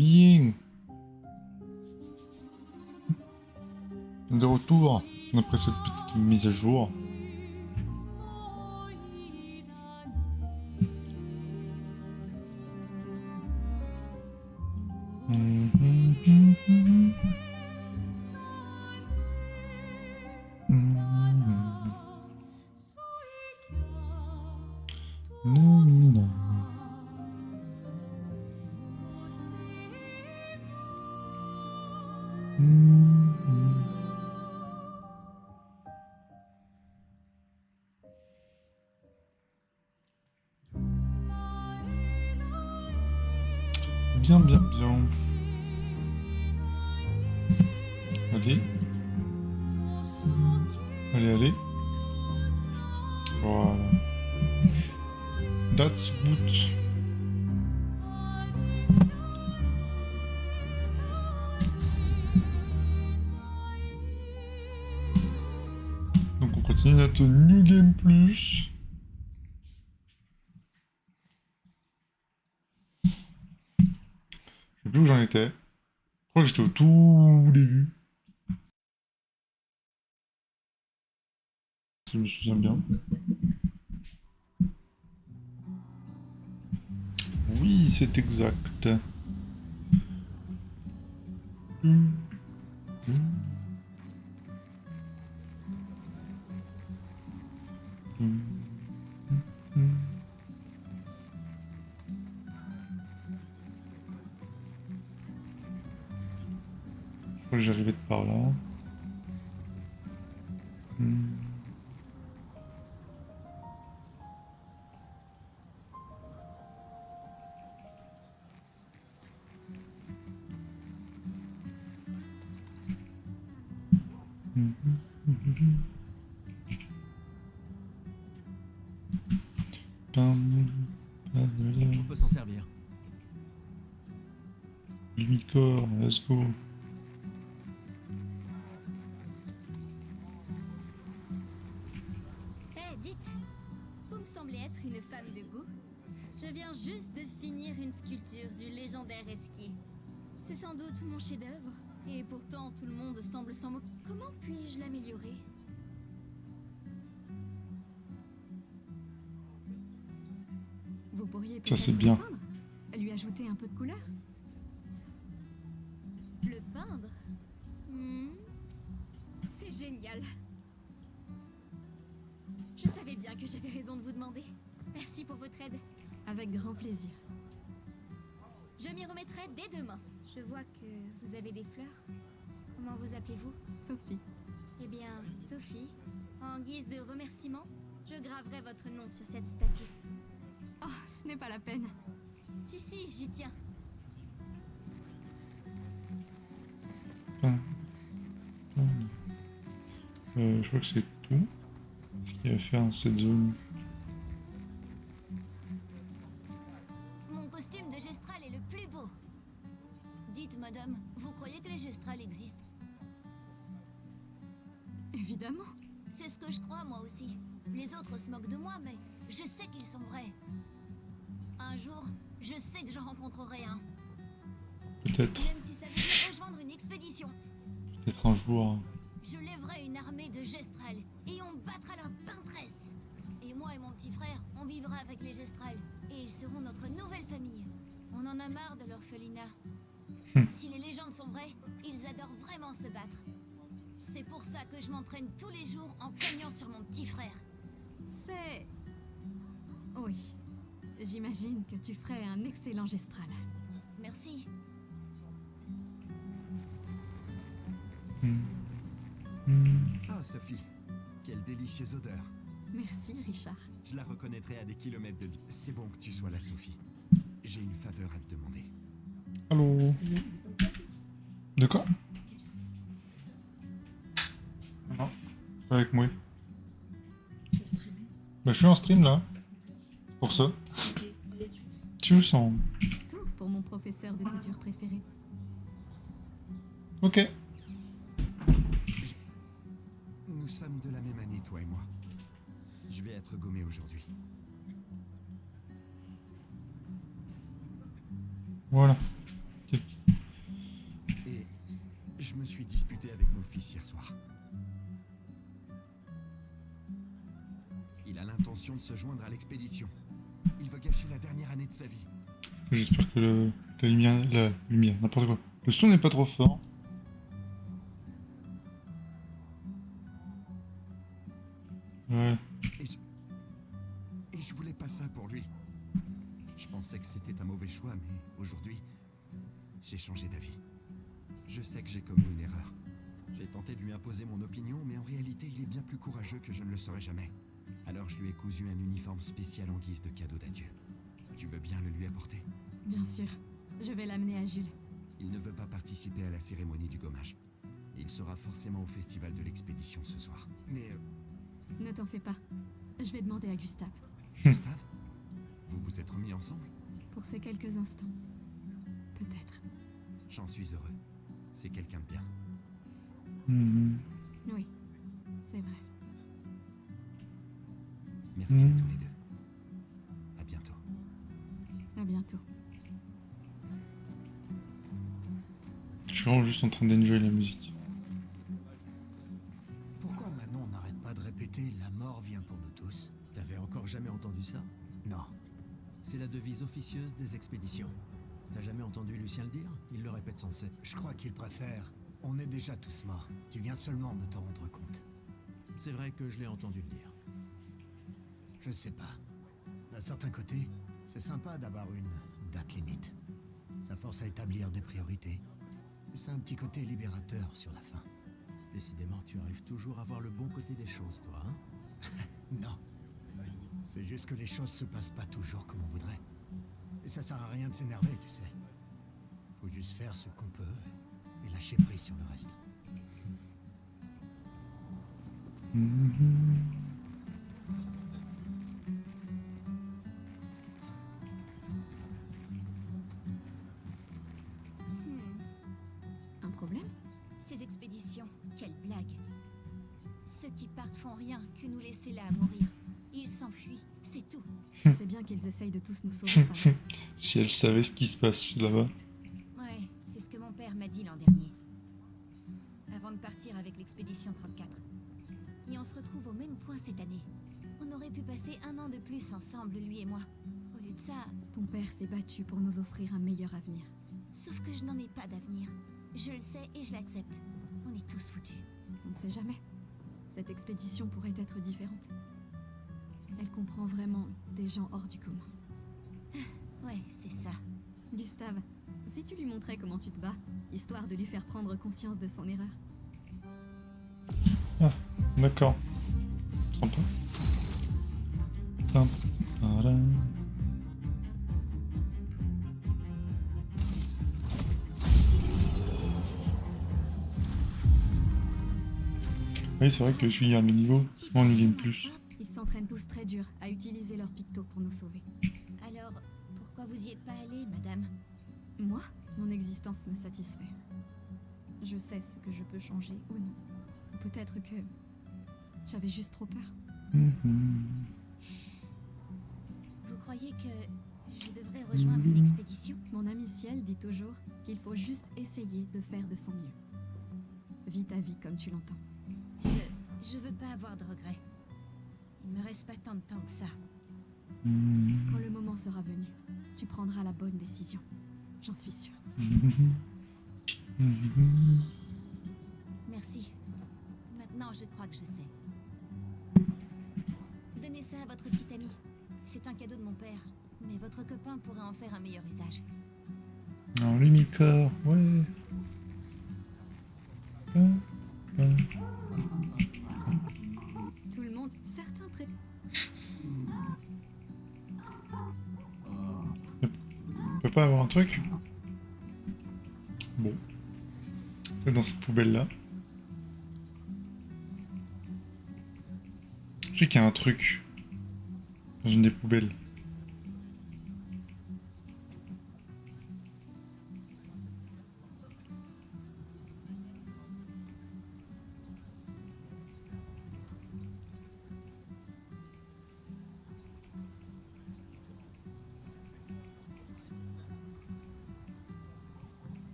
bien. De retour après cette petite mise à jour. Bien, bien, bien. Allez. Allez, allez. Voilà. That's good. Donc on continue notre New Game Plus. Je sais plus où j'en étais. Je crois que j'étais au tout début. Si je me souviens bien. Oui, c'est exact. Je crois que j'arrivais de par là. On peut s'en servir. Lumicor, let's go. Eh, dites, vous me semblez être une femme de goût. Je viens juste de finir une sculpture du légendaire Esquier. C'est sans doute mon chef-d'œuvre, et pourtant tout le monde semble s'en moquer. Comment puis-je l'améliorer? Vous pourriez Ça, c'est peut-être bien. le peindre, lui ajouter un peu de couleur. Le peindre? C'est génial. Je savais bien que j'avais raison de vous demander. Merci pour votre aide. Avec grand plaisir. Je m'y remettrai dès demain. Je vois que vous avez des fleurs. Comment vous appelez-vous? Sophie. Eh bien, Sophie, en guise de remerciement, je graverai votre nom sur cette statue. Oh, ce n'est pas la peine. Si, j'y tiens. Je crois que c'est tout. Ce qu'il y a à faire dans cette zone. Mon costume de Gestral est le plus beau. Dites, madame, vous croyez que les Gestrals existent? Évidemment. C'est ce que je crois, moi aussi. Les autres se moquent de moi, mais je sais qu'ils sont vrais. Un jour, je sais que j'en rencontrerai un. Peut-être. Même si ça veut dire rejoindre une expédition. Peut-être un jour. Je lèverai une armée de Gestral et on battra leur peintresse. Et moi et mon petit frère, on vivra avec les Gestral. Et ils seront notre nouvelle famille. On en a marre de l'orphelinat. Si les légendes sont vraies, ils adorent vraiment se battre. C'est pour ça que je m'entraîne tous les jours en cognant sur mon petit frère. C'est... Oui. J'imagine que tu ferais un excellent gestral. Merci. Ah, Sophie, quelle délicieuse odeur. Merci, Richard. Je la reconnaîtrai à des kilomètres de... C'est bon que tu sois là, Sophie. J'ai une faveur à te demander. Allô? De quoi? Non, pas avec moi. Bah, je suis en stream là. C'est pour ça. Tu le sens. Tout pour mon professeur de couture préféré. Ok. Nous sommes de la même année, toi et moi. Je vais être gommé aujourd'hui. Voilà. Ok. proposition de se joindre à l'expédition. Il veut gâcher la dernière année de sa vie. J'espère que la lumière, n'importe quoi. Le son n'est pas trop fort. Ouais. Et je voulais pas ça pour lui. Je pensais que c'était un mauvais choix, mais aujourd'hui, j'ai changé d'avis. Je sais que j'ai commis une erreur. J'ai tenté de lui imposer mon opinion, mais en réalité, il est bien plus courageux que je ne le serais jamais. Alors je lui ai cousu un uniforme spécial en guise de cadeau d'adieu. Tu veux bien le lui apporter? Bien sûr. Je vais l'amener à Jules. Il ne veut pas participer à la cérémonie du gommage. Il sera forcément au festival de l'expédition ce soir. Mais Ne t'en fais pas. Je vais demander à Gustave. Gustave, vous vous êtes remis ensemble? Pour ces quelques instants. Peut-être. J'en suis heureux. C'est quelqu'un de bien. Mhm. Oui. C'est vrai. Merci à tous les deux. À bientôt. À bientôt. Je suis vraiment juste en train d'enjoy la musique. Pourquoi Manon n'arrête pas de répéter « la mort vient pour nous tous T'avais encore jamais entendu ça? » Non. C'est la devise officieuse des expéditions. T'as jamais entendu Lucien le dire? Il le répète sans cesse. Je crois qu'il préfère « on est déjà tous morts, tu viens seulement de t'en rendre compte C'est vrai que je l'ai entendu le dire. ». Je sais pas. D'un certain côté, c'est sympa d'avoir une date limite. Ça force à établir des priorités. Et c'est un petit côté libérateur sur la fin. Décidément, tu arrives toujours à voir le bon côté des choses, toi, hein? Non. C'est juste que les choses se passent pas toujours comme on voudrait. Et ça sert à rien de s'énerver, tu sais. Faut juste faire ce qu'on peut et lâcher prise sur le reste. Mhm. Un problème? Ces expéditions, quelle blague. Ceux qui partent font rien que nous laisser là à mourir. Ils s'enfuient, c'est tout. Tu sais bien qu'ils essayent de tous nous sauver. Pareil. Si elle savait ce qui se passe là-bas. Ouais, c'est ce que mon père m'a dit l'an dernier. Avant de partir avec l'expédition 34. Et on se retrouve au même point cette année. On aurait pu passer 1 an de plus ensemble, lui et moi. Au lieu de ça, Ton père s'est battu pour nous offrir un meilleur avenir. sauf que je n'en ai pas d'avenir. Je le sais et je l'accepte. On est tous foutus. On ne sait jamais. Cette expédition pourrait être différente. Elle comprend vraiment des gens hors du commun. Ouais, c'est ça. Gustave, si tu lui montrais comment tu te bats, histoire de lui faire prendre conscience de son erreur. D'accord. Sympa. Pam, param. Oui, c'est vrai que je le niveau, souvent on y gagne plus. Ils s'entraînent tous très dur à utiliser leur picto pour nous sauver. Alors, pourquoi vous y êtes pas allée, madame? Moi, mon existence me satisfait. Je sais ce que je peux changer ou non. Peut-être que j'avais juste trop peur. Mhm. Vous croyez que je devrais rejoindre une expédition? Mon ami Ciel dit toujours qu'il faut juste essayer de faire de son mieux. Vis ta vie comme tu l'entends. Je veux pas avoir de regrets. Il me reste pas tant de temps que ça. Mhm. Quand le moment sera venu, tu prendras la bonne décision. J'en suis sûre. Mhm. Mhm. Merci. Maintenant, je crois que je sais. Donnez ça à votre petite amie. C'est un cadeau de mon père. Mais votre copain pourrait en faire un meilleur usage. Non, lui, mi-corps, ouais. Tout le monde, certains pré... On peut pas avoir un truc? Bon. C'est dans cette poubelle-là. Je sais qu'il y a un truc dans une des poubelles.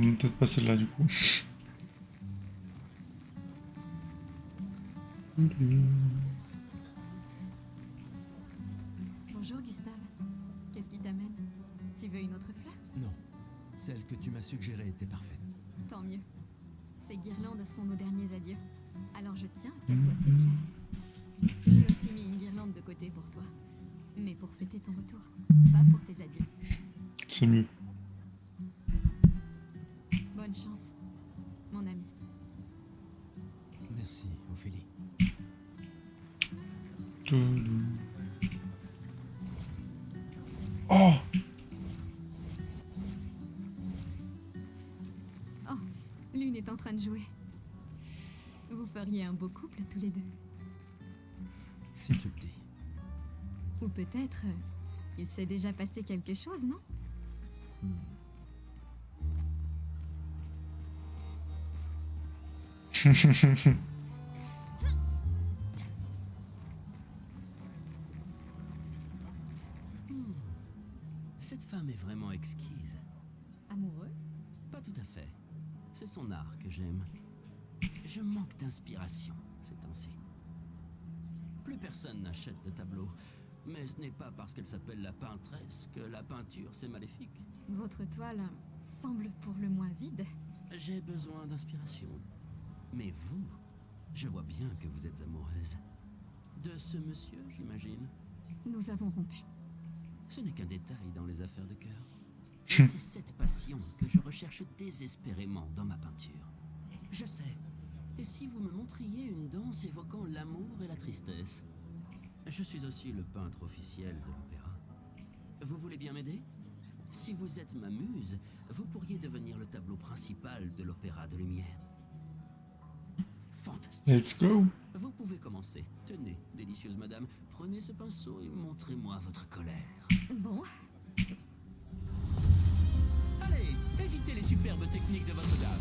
Peut-être pas celle-là du coup. Bonjour Gustave. Qu'est-ce qui t'amène? Tu veux une autre fleur? Non. Celle que tu m'as suggérée était parfaite. Tant mieux. Ces guirlandes sont nos derniers adieux. Alors je tiens à ce qu'elles soient spéciales. J'ai aussi mis une guirlande de côté pour toi. Mais pour fêter ton retour, pas pour tes adieux. C'est mieux. Bonne chance, mon ami. Merci, Ophélie. Oh! Oh, l'une est en train de jouer. Vous feriez un beau couple tous les deux. Si tu le dis. Ou peut-être, il s'est déjà passé quelque chose, non? Cette femme est vraiment exquise. Amoureux? Pas tout à fait. C'est son art que j'aime. Je manque d'inspiration ces temps-ci. Plus personne n'achète de tableaux. Mais ce n'est pas parce qu'elle s'appelle la peintresse que la peinture c'est maléfique. Votre toile semble pour le moins vide. J'ai besoin d'inspiration. Mais vous, je vois bien que vous êtes amoureuse. De ce monsieur, j'imagine. Nous avons rompu. Ce n'est qu'un détail dans les affaires de cœur. Et c'est cette passion que je recherche désespérément dans ma peinture. Je sais. Et si vous me montriez une danse évoquant l'amour et la tristesse? Je suis aussi le peintre officiel de l'opéra. Vous voulez bien m'aider? Si vous êtes ma muse, vous pourriez devenir le tableau principal de l'opéra de lumière. Fantastique. Let's go! Vous pouvez commencer. Tenez, délicieuse madame, prenez ce pinceau et montrez-moi votre colère. Bon, Allez, évitez les superbes techniques de votre dame.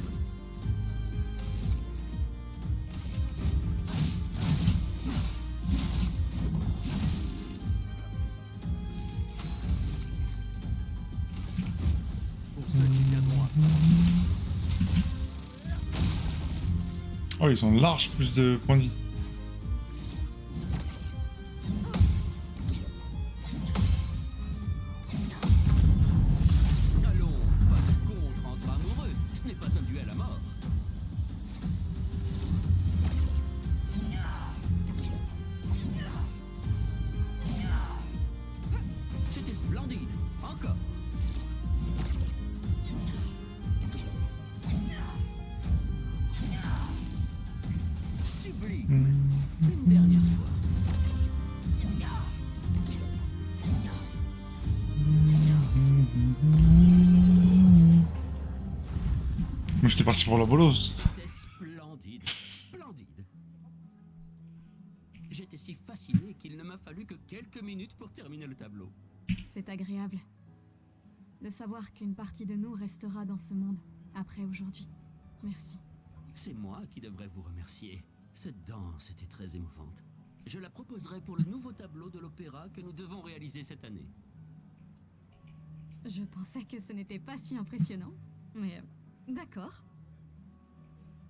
Pour ceux qui viendront après. Oh, ils sont larges, plus de points de vie. Allons, pas de contre entre amoureux. Ce n'est pas un duel à mort. C'était splendide. Encore. Sublime. Une dernière fois. Moi, j'étais parti pour la bolos. C'était splendide, splendide. J'étais si fasciné qu'il ne m'a fallu que quelques minutes pour terminer le tableau. c'est agréable de savoir qu'une partie de nous restera dans ce monde après aujourd'hui. Merci. C'est moi qui devrais vous remercier. Cette danse était très émouvante. Je la proposerai pour le nouveau tableau de l'opéra que nous devons réaliser cette année. Je pensais que ce n'était pas si impressionnant, mais d'accord.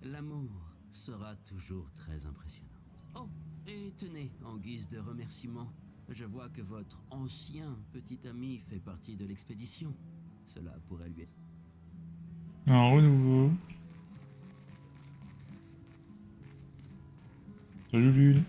L'amour sera toujours très impressionnant. Oh, et tenez, en guise de remerciement, je vois que votre ancien petit ami fait partie de l'expédition. Cela pourrait lui être... Un renouveau. Salut Lune.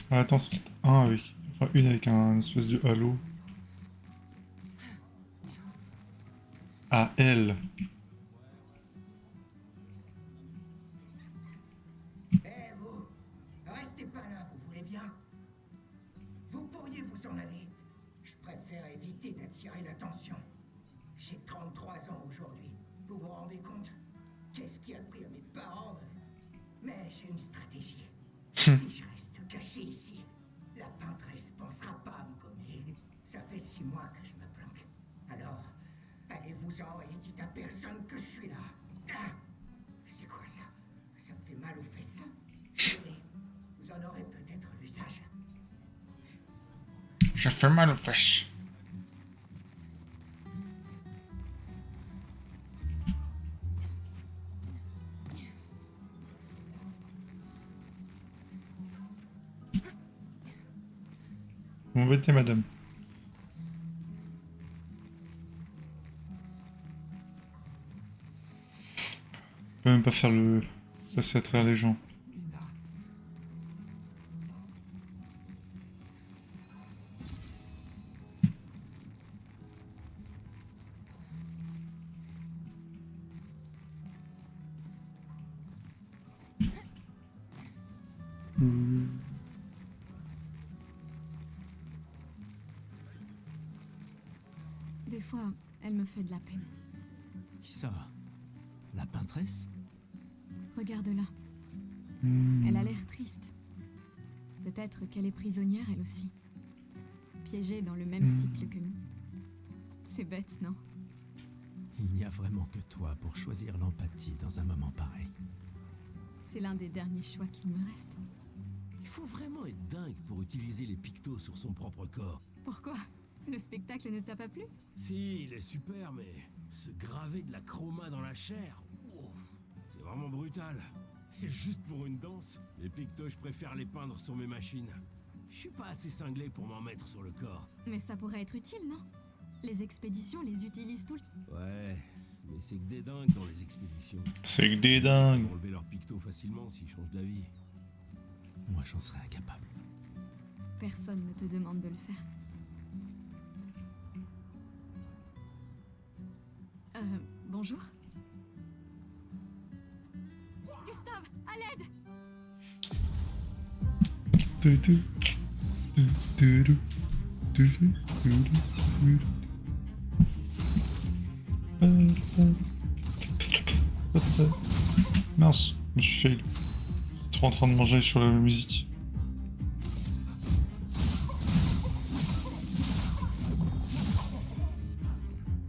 Ah, attends, c'est peut-être un avec... Enfin, une avec un espèce de halo. Ah, elle. Eh vous, restez pas là, vous voulez bien? 43 ans aujourd'hui. Vous vous rendez compte? Qu'est-ce qui a pris à mes parents? Mais j'ai une stratégie. Si je reste caché ici, la peintresse pensera pas à me gommer. Ça fait 6 mois que je me planque. Alors, allez-vous-en et dites à personne que je suis là. Ah, c'est quoi ça? Ça me fait mal aux fesses. Tenez, vous en aurez peut-être l'usage. J'ai fait mal aux fesses. Vous m'embêtez, madame. Je peux même pas faire le... passer à travers les gens. Des fois, elle me fait de la peine. Qui ça? La peintresse? Regarde-la. Elle a l'air triste. Peut-être qu'elle est prisonnière, elle aussi. Piégée dans le même cycle que nous. C'est bête, non? Il n'y a vraiment que toi pour choisir l'empathie dans un moment pareil. C'est l'un des derniers choix qu'il me reste. Il faut vraiment être dingue pour utiliser les pictos sur son propre corps. Pourquoi? Le spectacle ne t'a pas plu? Si, il est super, mais se graver de la chroma dans la chair, ouf, c'est vraiment brutal. Et juste pour une danse, les pictos, je préfère les peindre sur mes machines. Je suis pas assez cinglé pour m'en mettre sur le corps. Mais ça pourrait être utile, non? Les expéditions les utilisent tout le temps. Ouais, mais c'est que des dingues dans les expéditions. C'est que des Ils dingues. vont enlever leurs pictos facilement s'ils changent d'avis. Moi, j'en serais incapable. Personne ne te demande de le faire. Bonjour? Gustave, à l'aide! Tu, tu. Tu, tu, tu. Tu, tu, tu, tu. Mince, je me suis fail. J'étais trop en train de manger sur la musique.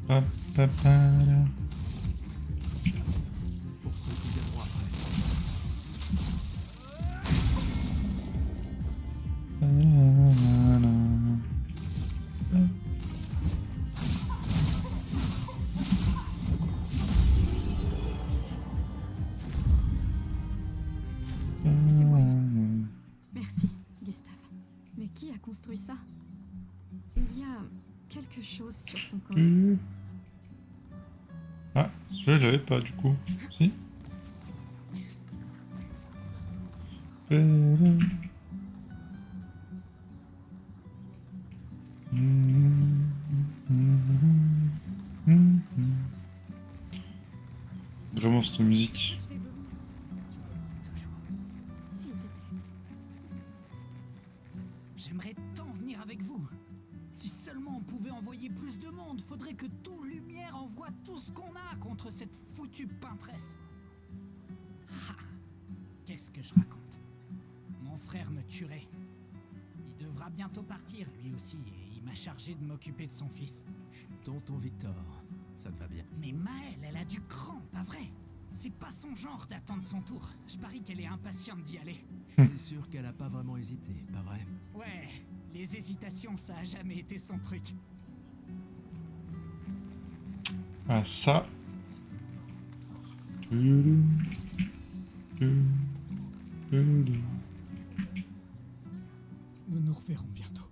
Pa, pa, pa, là. Pour ceux qui viendront après. Pa, la, la. Merci, Gustave. Mais qui a construit ça? Il y a quelque chose sur son corps. Ah, celui-là je l'avais pas du coup. Si. Vraiment cette musique. Je vais vomir. S'il te plaît. J'aimerais tant venir avec vous. Si seulement on pouvait envoyer plus de monde, faudrait que tout Lumière envoie tout ce qu'on a contre cette foutue peintresse. Ah, qu'est-ce que je raconte? Mon frère me tuerait. Il devra bientôt partir, lui aussi, et il m'a chargé de m'occuper de son fils. Tonton Victor, ça te va bien. Mais Maëlle, elle a du cran, pas vrai? C'est pas son genre d'attendre son tour. Je parie qu'elle est impatiente d'y aller. C'est sûr qu'elle a pas vraiment hésité, pas vrai? Ouais, les hésitations, ça a jamais été son truc. Ah ça. Nous nous reverrons bientôt.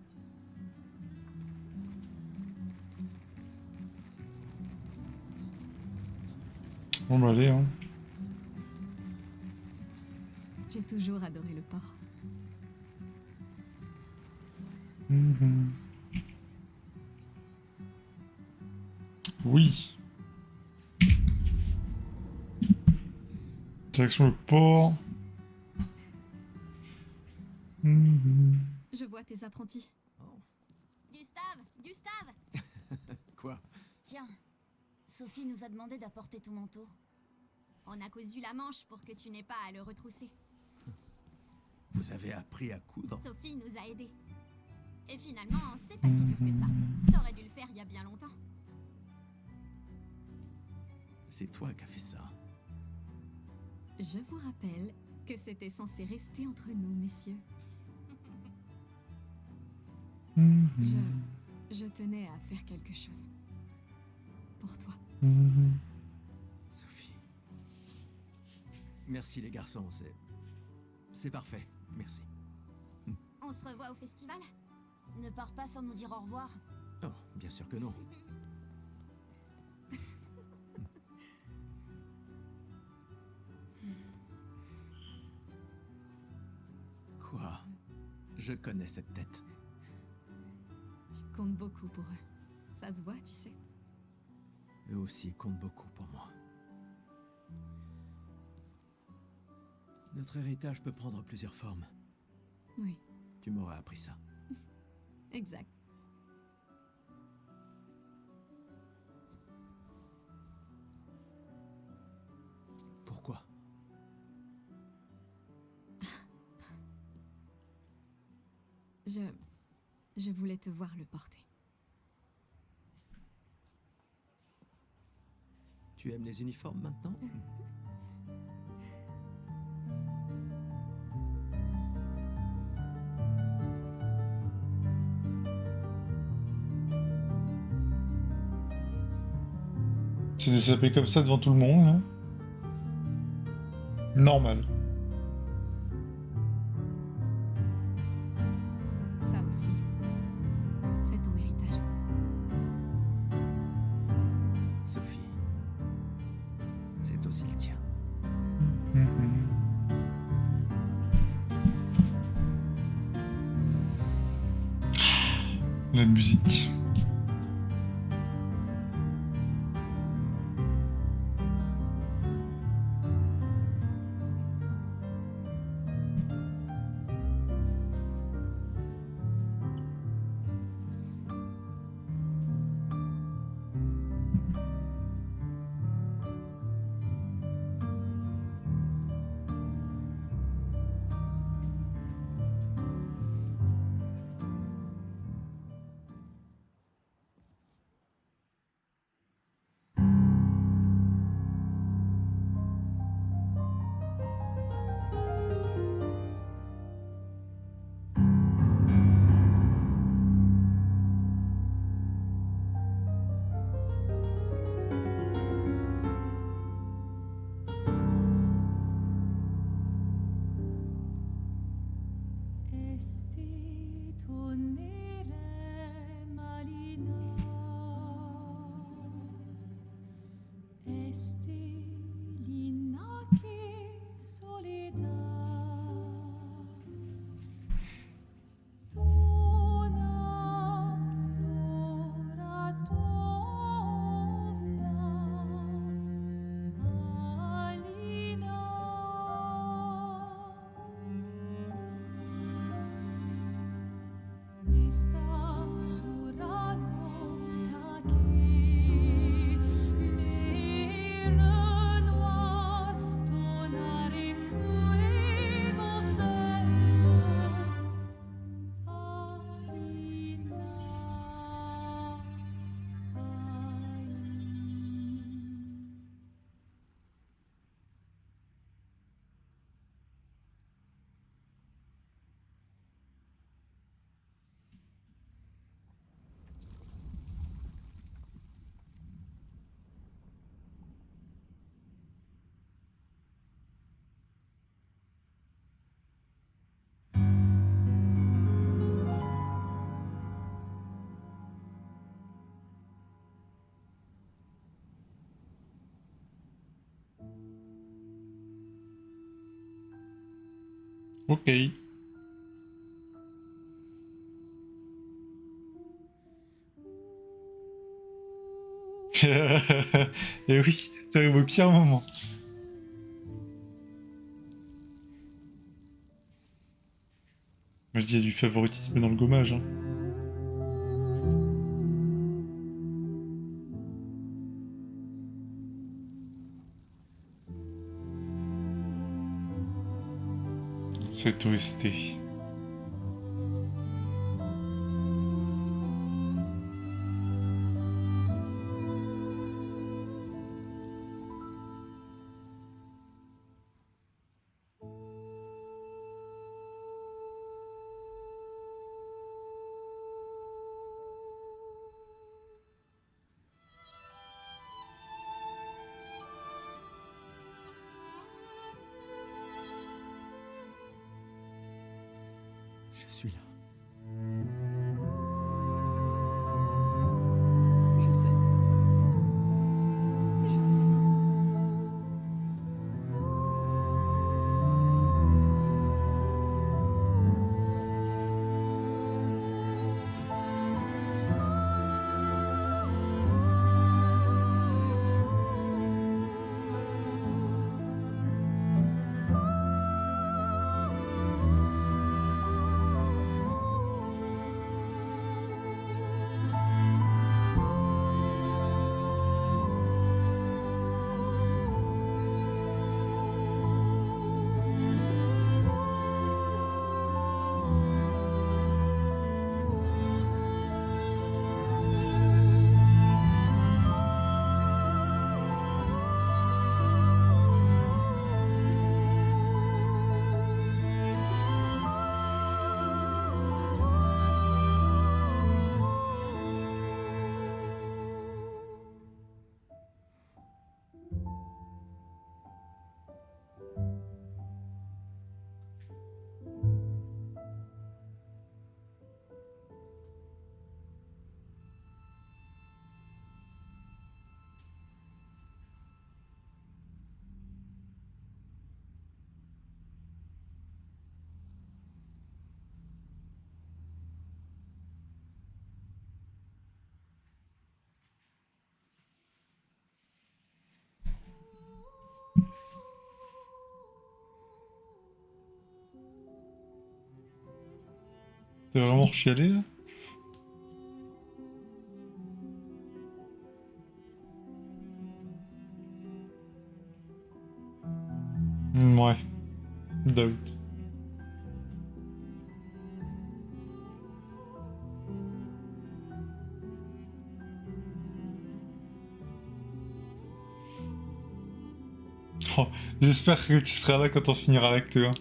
Bon bah allez hein. J'ai toujours adoré le port. Oui. Direction le port. Je vois tes apprentis. Gustave! Gustave! Quoi? Tiens, Sophie nous a demandé d'apporter ton manteau. On a cousu la manche pour que tu n'aies pas à le retrousser. Vous avez appris à coudre? Sophie nous a aidés. Et finalement, c'est pas si dur que ça. T'aurais dû le faire il y a bien longtemps. C'est toi qui as fait ça. Je vous rappelle que c'était censé rester entre nous, messieurs. Je tenais à faire quelque chose. Pour toi. Sophie. Merci les garçons, c'est parfait. Merci. On se revoit au festival? Ne pars pas sans nous dire au revoir. Oh, bien sûr que non. Quoi? Je connais cette tête. Tu comptes beaucoup pour eux. Ça se voit, tu sais. Eux aussi comptent beaucoup pour moi. Notre héritage peut prendre plusieurs formes. Oui, Tu m'aurais appris ça. exact. Pourquoi? Je voulais te voir le porter. Tu aimes les uniformes maintenant? C'est des sapés comme ça devant tout le monde, là. Normal. Ça aussi, c'est ton héritage. Sophie, c'est aussi le tien. La musique. Ok. Et oui, t'arrives au pire moment. Moi je dis il y a du favoritisme dans le gommage. Hein. Cette OST. Je suis là. Je sais. Je sais. T'es vraiment chialé là? Ouais. Doubt. Oh, j'espère que tu seras là quand on finira l'acte 1.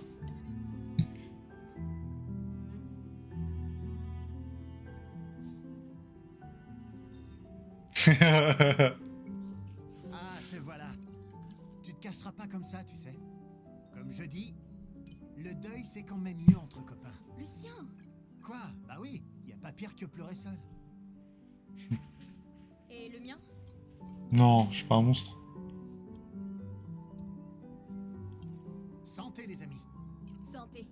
Ah, te voilà. Tu te cacheras pas comme ça, tu sais. Comme je dis, le deuil c'est quand même mieux entre copains. Lucien! Quoi? Bah oui, y a pas pire que pleurer seul. Et le mien? Non, je suis pas un monstre. Santé les amis. Santé.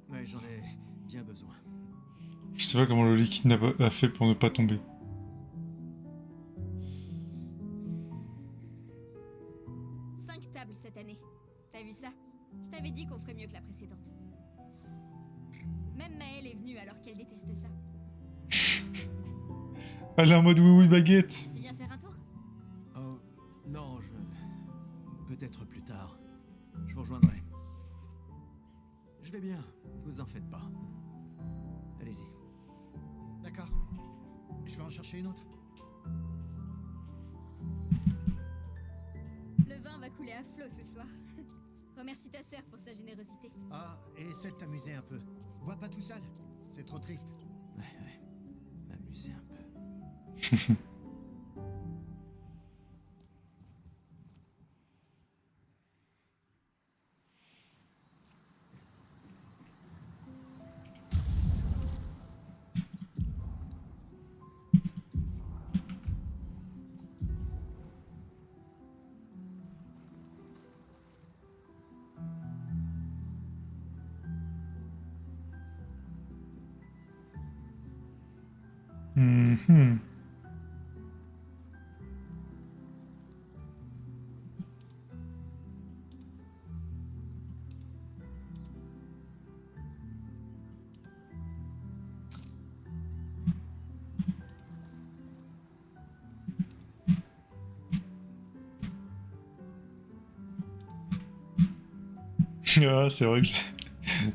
Ouais, j'en ai bien besoin. Je sais pas comment le liquide a fait pour ne pas tomber. Cinq tables cette année. T'as vu ça? Je t'avais dit qu'on ferait mieux que la précédente. Même Maëlle est venue alors qu'elle déteste ça. Elle est en mode oui oui baguette. Tu viens faire un tour? Oh, non, peut-être plus tard. Je vous rejoindrai. Je vais bien, vous en faites pas. Allez-y. D'accord. Je vais en chercher une autre. Le vin va couler à flot ce soir. Remercie ta sœur pour sa générosité. Ah, et essaie de t'amuser un peu. Bois pas tout seul. C'est trop triste. Ouais. M'amuser un peu. Mhm. Ah, c'est vrai que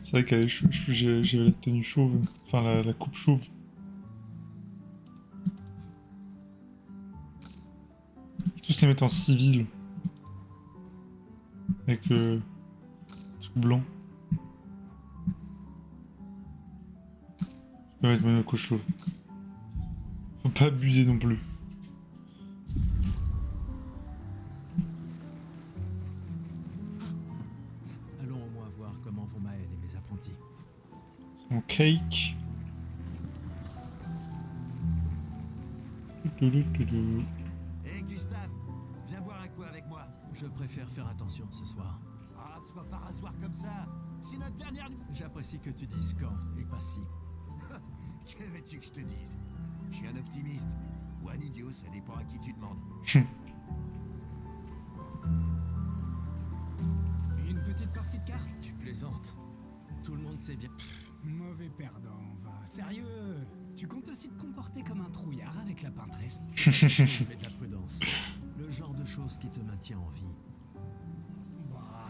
c'est vrai qu'elle j'ai la tenue chauve, enfin la coupe chauve. Tous les mettre en civil. Avec le truc blanc. Je peux mettre mon coupe chauve. Faut pas abuser non plus. Allons au moins voir comment vont Maël et mes apprentis. C'est mon cake. Hé Gustave, viens boire un coup avec moi. Je préfère faire attention ce soir. Ah, sois pas rasoir comme ça. C'est notre dernière... J'apprécie que tu dises quand et pas si. Que veux-tu que je te dise? Je suis un optimiste. Ou un idiot, ça dépend à qui tu demandes. Une petite partie de cartes? Tu plaisantes. Tout le monde sait bien. Mauvais perdant, va. Sérieux? Tu comptes aussi te comporter comme un trouillard avec la peintresse? Mais de la prudence. Le genre de choses qui te maintient en vie. Bah,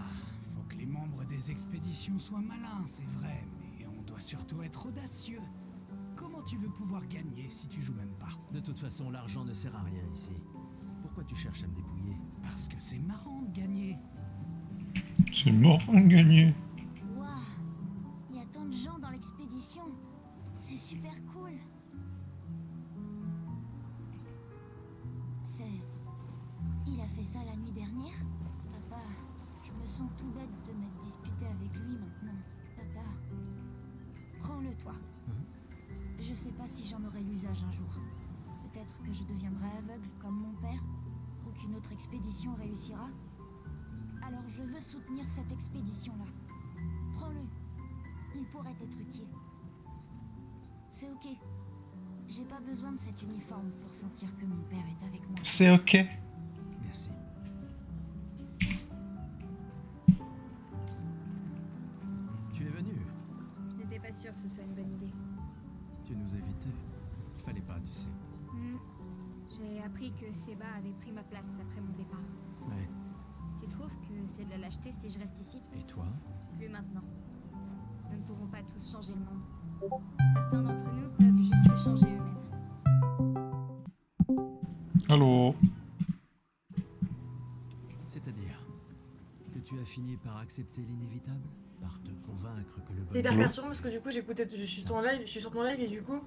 faut que les membres des expéditions soient malins, c'est vrai, mais on doit surtout être audacieux. Comment tu veux pouvoir gagner si tu joues même pas? De toute façon, l'argent ne sert à rien ici. Pourquoi tu cherches à me dépouiller? Parce que c'est marrant de gagner. C'est mort, on gagnait. Waouh, il y a tant de gens dans l'expédition. C'est super cool. Il a fait ça la nuit dernière? Papa, je me sens tout bête de m'être disputé avec lui maintenant. Papa, prends-le toi. Je sais pas si j'en aurai l'usage un jour. Peut-être que je deviendrai aveugle comme mon père, ou qu'une autre expédition réussira. Alors je veux soutenir cette expédition-là. Prends-le. Il pourrait être utile. C'est ok. J'ai pas besoin de cet uniforme pour sentir que mon père est avec moi. C'est ok. Merci. Tu es venu. Je n'étais pas sûre que ce soit une bonne idée. Tu nous évitais. Il fallait pas, tu sais. J'ai appris que Seba avait pris ma place après mon départ. Ouais. Tu trouves que c'est de la lâcheté si je reste ici? Et toi? Plus maintenant. Nous ne pouvons pas tous changer le monde. Certains d'entre nous peuvent juste se changer eux-mêmes. Allô. C'est-à-dire que tu as fini par accepter l'inévitable? Par te convaincre que le C'est hyper bonheur... perturbant parce que du coup j'écoutais, je suis sur ton live et du coup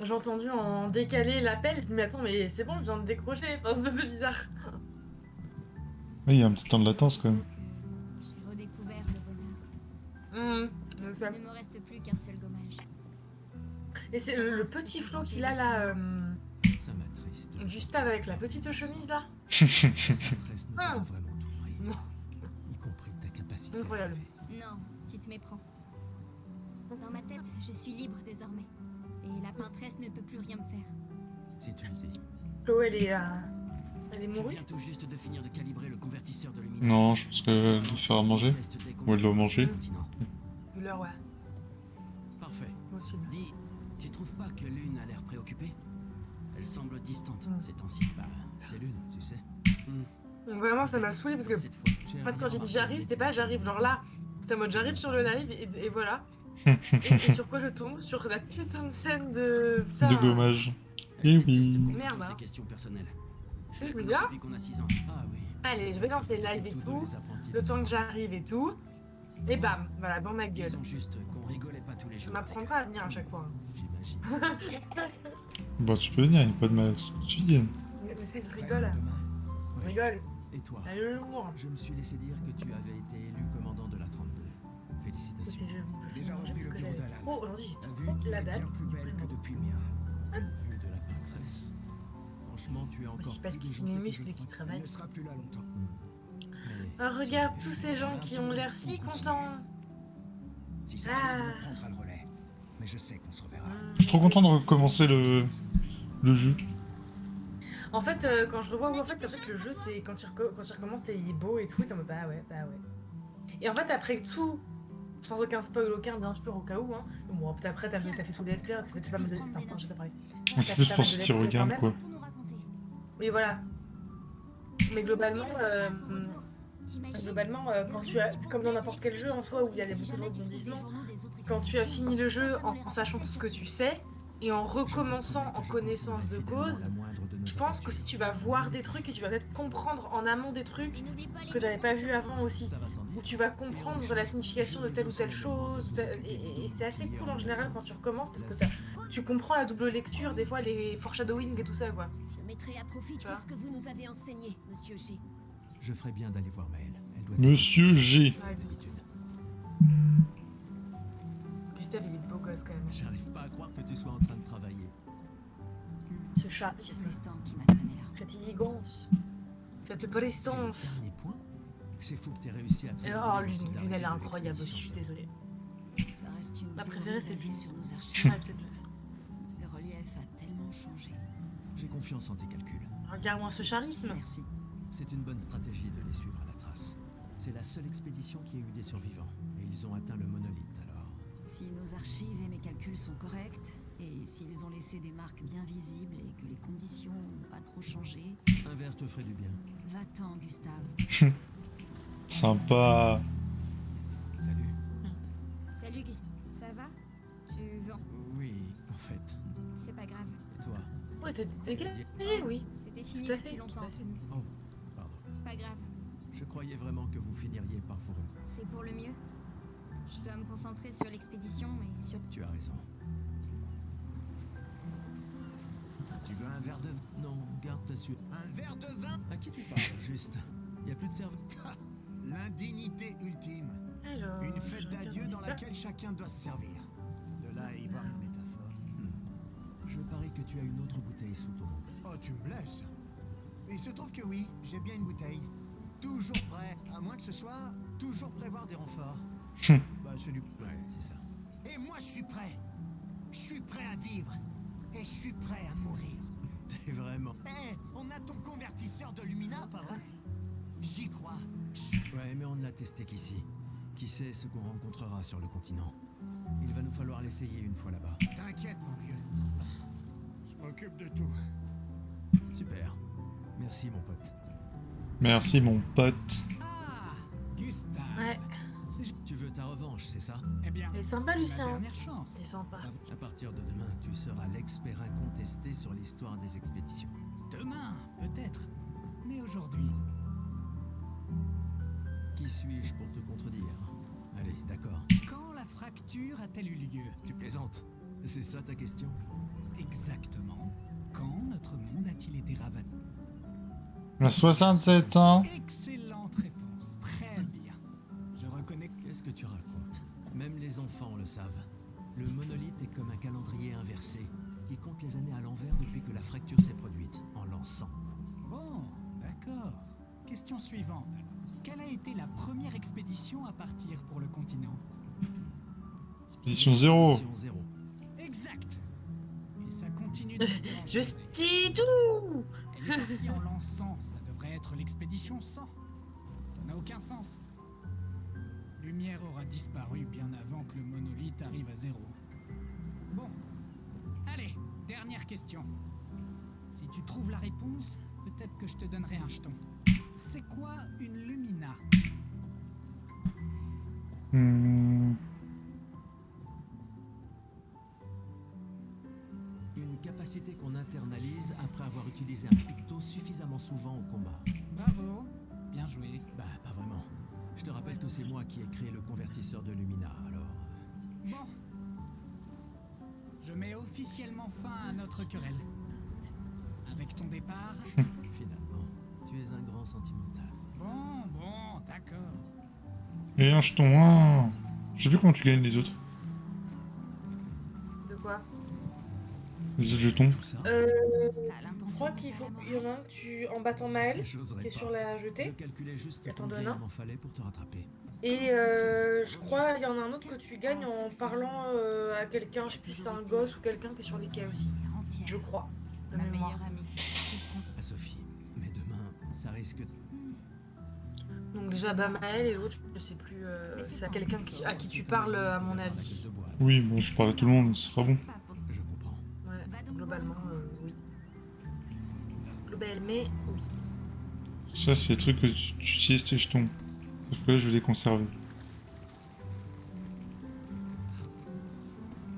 j'ai entendu en décalé l'appel, je me dis mais attends mais c'est bon je viens de décrocher, enfin c'est bizarre. Oui, il y a un petit temps de latence quand même. J'ai redécouvert le bonheur. Il ne me reste plus qu'un seul gommage. Et c'est le petit flow qu'il a là, Ça m'attriste. Gustave avec la petite chemise là. La maîtresse nous a vraiment tout pris. Non. Y compris ta capacité Incroyable. à rêver. Non, tu te méprends. Dans ma tête, je suis libre désormais. Et la peintresse ne peut plus rien me faire. Si tu le dis. Flo elle est Je mourue. viens tout juste de finir de calibrer le convertisseur de lumière. Non, je pense qu'elle doit faire à manger. Ou elle doit manger. L'heure ouais. Parfait. Moi aussi. Dis, tu trouves pas que Lune a l'air préoccupée? Elle semble distante ces temps-ci. Bah, c'est l'une, tu sais. Donc vraiment ça m'a saoulé parce que Cette fois, en fait quand j'ai dit j'arrive, c'était pas j'arrive genre là. C'était en mode j'arrive sur le live et voilà. et sur quoi je tombe? Sur la putain de scène de... Putain. De gommage. Eh oui. Merde, hein. Des questions personnelles. Eh oui, là. Depuis qu'on a 6 ans. Ah oui. Allez, je vais lancer le live et Tous deux tout, les apprentis le de temps que ce j'arrive et tout. Et bam, voilà, dans ma gueule. Disons juste qu'on rigolait pas tous les Tu jours. m'apprendras à venir à chaque fois. J'imagine. Bah, tu peux venir, il n'y a pas de mal à ce que tu viennes. Mais c'est je rigole. Je Oui. rigole. Et toi? Allez, l'humour. Je me suis laissé dire que tu avais été élu commandant de la 32. Félicitations. Écoutez, je Déjà vous repris dire le que bureau j'avais d'Alan. trop... Aujourd'hui, j'ai La trop vue la est dalle. bien plus belle que depuis le mien. Vue de la peintresse. Franchement, tu es encore Aussi parce plus qu'il c'est mes déjanté que muscles je qui crois. Il travaillent. ne sera plus là longtemps. Mais Ah, regarde tous ces gens qui ont l'air si contents. Si ça Ah. arrive, on prendra le relais. Mais je sais qu'on se reverra. Je suis trop content de recommencer le jeu. En fait, quand je revois, en fait le jeu, c'est quand il recommence, il est beau et tout, et t'es en mode bah ouais. Et en fait, après tout, sans aucun spoil aucun, bien sûr, au cas où, hein. Bon, après, t'as fait tout le let's play, t'as fait pas mal de... Enfin, je t'ai parlé. C'est plus pour ceux qui regardent, quoi. Tout nous raconter. Oui, voilà. Mais globalement, Globalement, quand tu as, comme dans n'importe quel jeu en soi où il y a beaucoup de rebondissements, quand tu as fini le jeu en sachant tout ce que tu sais et en recommençant en connaissance de cause, je pense que si tu vas voir des trucs et tu vas peut-être comprendre en amont des trucs que tu n'avais pas vu avant aussi, où tu vas comprendre la signification de telle ou telle chose, et c'est assez cool en général quand tu recommences parce que tu comprends la double lecture, des fois les foreshadowing et tout ça quoi. Je mettrai à profit tout ce que vous nous avez enseigné, Monsieur G. Je ferais bien d'aller voir Maëlle. Elle doit Monsieur G. Ouais, d'habitude. Gustave il est beau gosse quand même. J'arrive pas à croire que tu sois en train de travailler. Ce charisme, Qui m'a traîné là. cette élégance, cette C'est le prestance. dernier point. C'est fou que t'aies réussi à Et traîner oh, le récit Lune, elle est d'arrivée de incroyable aussi, je suis l'expédition. désolée. Ça reste une Ma théorie préférée, c'est basée lui. sur nos archives. Ah, cette meuf. Le relief a tellement changé. J'ai confiance en tes calculs. Regarde-moi ce charisme. Merci. C'est une bonne stratégie de les suivre à la trace. C'est la seule expédition qui a eu des survivants. Et ils ont atteint le monolithe alors. Si nos archives et mes calculs sont corrects, et s'ils ont laissé des marques bien visibles et que les conditions n'ont pas trop changé, Un verre te ferait du bien. va-t'en, Gustave. Sympa. Salut. Salut Gustave. Ça va? Tu veux... Oui, en fait. C'est pas grave. Toi. Ouais, t'es dégagé, oui. C'était fini Tout à fait, depuis tout longtemps. à fait. Oh, pardon. Pas grave. Je croyais vraiment que vous finiriez par vous remettre. C'est pour le mieux. Je dois me concentrer sur l'expédition et sur... Tu as raison. Tu veux un verre de vin? Non, garde ta suite. Un verre de vin? À qui tu parles, juste? Y a plus de cerveau. L'indignité ultime. Alors, Une fête je d'adieu regarde dans ça. laquelle chacun doit se servir. De là à y voir une métaphore. Je parie que tu as une autre bouteille sous ton manteau. Oh, tu me blesses. Il se trouve que oui, j'ai bien une bouteille. Toujours prêt, à moins que ce soit toujours prévoir des renforts. Bah, c'est du... Ouais, c'est ça. Et moi, je suis prêt. Je suis prêt à vivre. Et je suis prêt à mourir. T'es vraiment... Eh, on a ton convertisseur de Lumina, pas vrai? J'y crois. Ouais, mais on ne l'a testé qu'ici. Qui sait ce qu'on rencontrera sur le continent. Il va nous falloir l'essayer une fois là-bas. T'inquiète, mon vieux. Je m'occupe de tout. Super. Merci, mon pote. Merci mon pote. Ah, Gustave. Ouais, Tu veux ta revanche, c'est ça? Eh bien, elle est sympa, c'est Lucien. ma dernière chance. c'est sympa. À partir de demain, tu seras l'expert incontesté sur l'histoire des expéditions. Demain, peut-être. Mais aujourd'hui, Qui suis-je pour te contredire? Allez, d'accord. quand la fracture a-t-elle eu lieu? Tu plaisantes? C'est ça ta question? Exactement. Quand notre monde a-t-il été ravagé? À 67 ans. Excellente réponse. Très bien. Je reconnais que... Qu'est-ce que tu racontes? Même les enfants le savent. Le monolithe est comme un calendrier inversé qui compte les années à l'envers depuis que la fracture s'est produite, en l'an 100. Bon, d'accord. Question suivante. alors. Quelle a été la première expédition à partir pour le continent? Expédition 0. Expédition 0. Exact. Et ça continue de me déranger. Je sais tout. Elle est partie en l'an 100, ça devrait être l'expédition 100. Ça n'a aucun sens. Lumière aura disparu bien avant que le monolithe arrive à 0. Bon. Allez, dernière question. Si tu trouves la réponse, peut-être que je te donnerai un jeton. C'est quoi une Lumina? Une capacité qu'on internalise après avoir utilisé un picto suffisamment souvent au combat. Bravo, bien joué. Bah, pas vraiment. Je te rappelle que c'est moi qui ai créé le convertisseur de Lumina, alors... Bon. Je mets officiellement fin à notre querelle. Avec ton départ... Finalement, tu es un grand sentimental. Bon, d'accord. Et un jeton. Ah. Je sais plus comment tu gagnes les autres. De quoi? Les autres jetons. Tout ça, Je crois qu'il faut qu'il y en a un que tu en battant Maël, j'oserais qui est pas. sur la Je jetée. calculais juste Attends, combien Donna. il m'en fallait pour te rattraper. Et je crois qu'il y en a un autre que tu gagnes en parlant à quelqu'un, je sais plus si c'est un gosse ou quelqu'un qui est sur les quais aussi. Je crois. De Ma mémoire. meilleure amie. À Sophie, mais demain, ça risque de... Donc déjà bah Maël et l'autre, je sais plus, c'est à quelqu'un à qui tu parles à mon D'avoir la avis. tête de bois. Oui, bon, je parle à tout le monde, ce sera bon. Pas pour... Je comprends. Ouais, Va donc globalement, boire un coup. oui. Globalement, oui. Ça, c'est les trucs que tu utilises tes jetons. Sauf que là, je vais les conserver.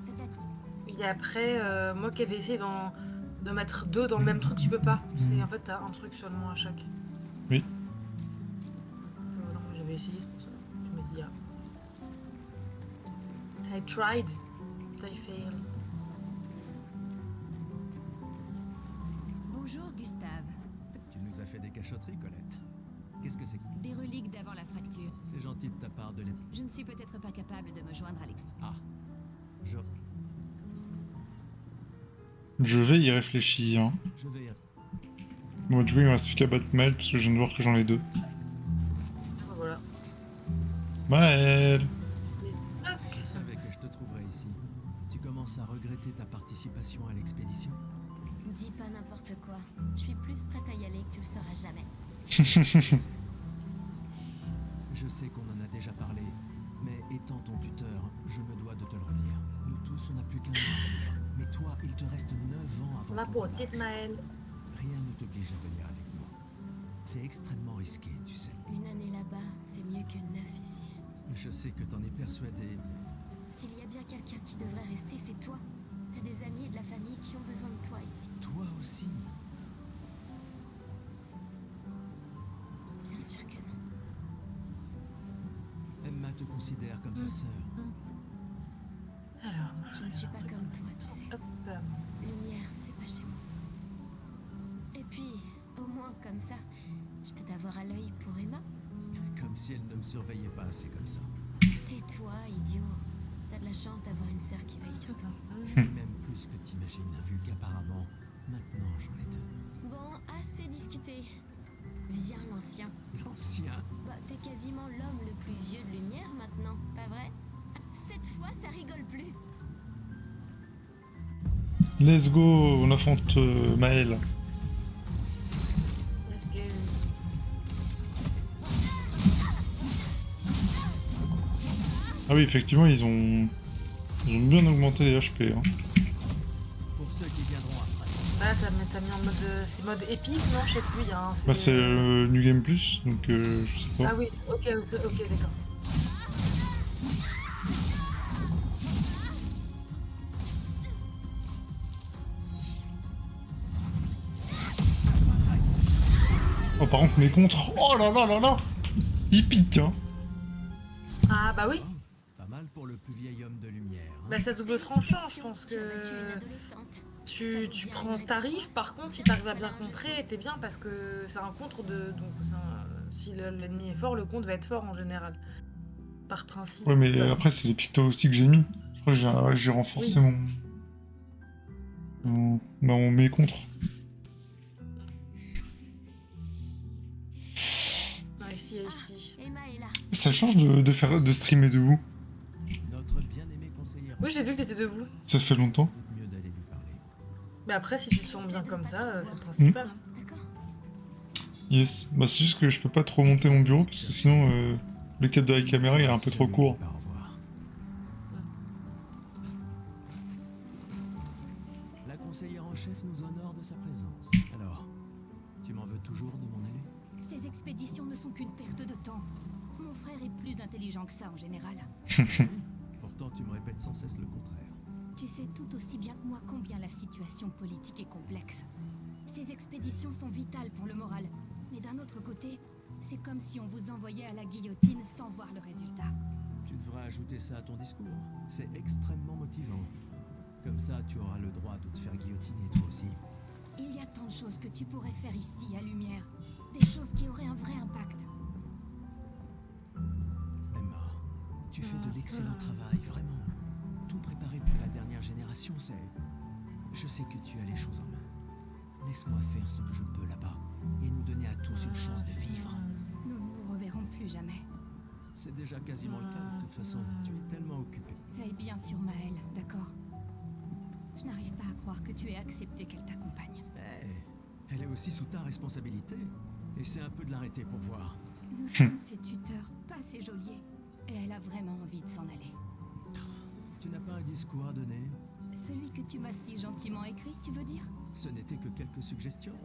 Peut-être. Et après, moi qui avais essayé de mettre 2 dans le même truc, tu peux pas. C'est en fait, t'as un truc seulement à chaque. Oui. Non, j'avais essayé, c'est pour ça. Je me dis, ah. I tried. I failed. Bonjour, Gustave. Tu nous as fait des cachotteries, Colette. Qu'est-ce que c'est que... Des reliques d'avant la fracture. C'est gentil de ta part de les... Je ne suis peut-être pas capable de me joindre à l'expédition. Ah. Je... Je vais y réfléchir. Hein. Je vais... Bon, du coup, il me reste plus qu'à battre Maël parce que je viens de voir que j'en ai 2. Voilà. Maël! Je savais que je te trouverais ici. Tu commences à regretter ta participation à l'expédition? Dis pas n'importe quoi. Je suis plus prête à y aller que tu le sauras jamais. Je sais qu'on en a déjà parlé, mais étant ton tuteur, je me dois de te le redire. Nous tous, on n'a plus qu'un an à vivre. Mais toi, il te reste 9 ans avant La ton petite démarrage. Maëlle. Rien ne t'oblige à venir avec nous. C'est extrêmement risqué, tu sais. Une année là-bas, c'est mieux que 9 ici. Je sais que t'en es persuadé. S'il y a bien quelqu'un qui devrait rester, c'est toi. T'as des amis et de la famille qui ont besoin de toi ici. Toi aussi. Bien sûr que non. Emma te considère comme sa sœur. Alors, Je ne suis pas comme toi, tu sais. hop. Lumière, c'est pas chez moi. Et puis, au moins comme ça, je peux t'avoir à l'œil pour Emma. Comme si elle ne me surveillait pas assez comme ça. Tais-toi, idiot. T'as de la chance d'avoir une sœur qui veille sur toi. Même plus que t'imagines, vu qu'apparemment, maintenant j'en ai 2. Bon, assez discuté. Viens, l'ancien. L'ancien. Bah, t'es quasiment l'homme le plus vieux de Lumière maintenant, pas vrai? Cette fois, ça rigole plus. Let's go, on affronte Maël. Est-ce que... Ah oui, effectivement, ils ont bien augmenté les HP. Hein. Pour ceux qui viendront après. Ah, t'as mis en mode... C'est mode épique, non? Je sais plus, hein. Bah, c'est New Game Plus, donc je sais pas. Ah oui, ok, d'accord. Oh, par contre, mes contres. Oh là là là là! Il pique, hein. Ah bah oui. Pas mal pour le plus vieil homme de lumière. Hein. Bah ça double tranchant, je pense Tu as battu une que... adolescente. Tu prends tarif, par contre, si t'arrives à bien contrer, t'es bien parce que c'est un contre de... Donc si l'ennemi est fort, le contre va être fort en général. Par principe. Ouais, mais après, c'est les pictos aussi que j'ai mis. Je crois que j'ai renforcé mon mes contres. Ah, ici. Emma est là. Ça change de streamer debout. Notre bien-aimé conseiller. Oui, j'ai vu que t'étais debout. Ça fait longtemps. Mieux d'aller lui parler. Mais après, si tu te sens bien comme ça, c'est le principal. D'accord. Yes. Bah, c'est juste que je peux pas trop monter mon bureau parce que sinon, le câble de la caméra il est un peu trop court. Au revoir. La conseillère en chef nous honore de sa présence. Alors, tu m'en veux toujours de mon allée? Ces expéditions ne sont qu'une perte de temps. Mon frère est plus intelligent que ça en général. Pourtant, tu me répètes sans cesse le contraire. Tu sais tout aussi bien que moi combien la situation politique est complexe. Ces expéditions sont vitales pour le moral. Mais d'un autre côté, c'est comme si on vous envoyait à la guillotine sans voir le résultat. Tu devrais ajouter ça à ton discours. C'est extrêmement motivant. Comme ça, tu auras le droit de te faire guillotiner toi aussi. Il y a tant de choses que tu pourrais faire ici, à Lumière. Des choses qui auraient un vrai impact. Emma, tu fais de l'excellent travail, vraiment. Tout préparé pour la dernière génération, c'est... Je sais que tu as les choses en main. Laisse-moi faire ce que je peux là-bas et nous donner à tous une chance de vivre. Nous ne nous reverrons plus jamais. C'est déjà quasiment le cas de toute façon. Tu es tellement occupé. Veille bien sur Maëlle, d'accord? Je n'arrive pas à croire que tu aies accepté qu'elle t'accompagne. Elle est aussi sous ta responsabilité. Essaie un peu de l'arrêter pour voir. Nous sommes ses tuteurs, pas ses geôliers. Et elle a vraiment envie de s'en aller. Tu n'as pas un discours à donner? Celui que tu m'as si gentiment écrit, tu veux dire? Ce n'était que quelques suggestions.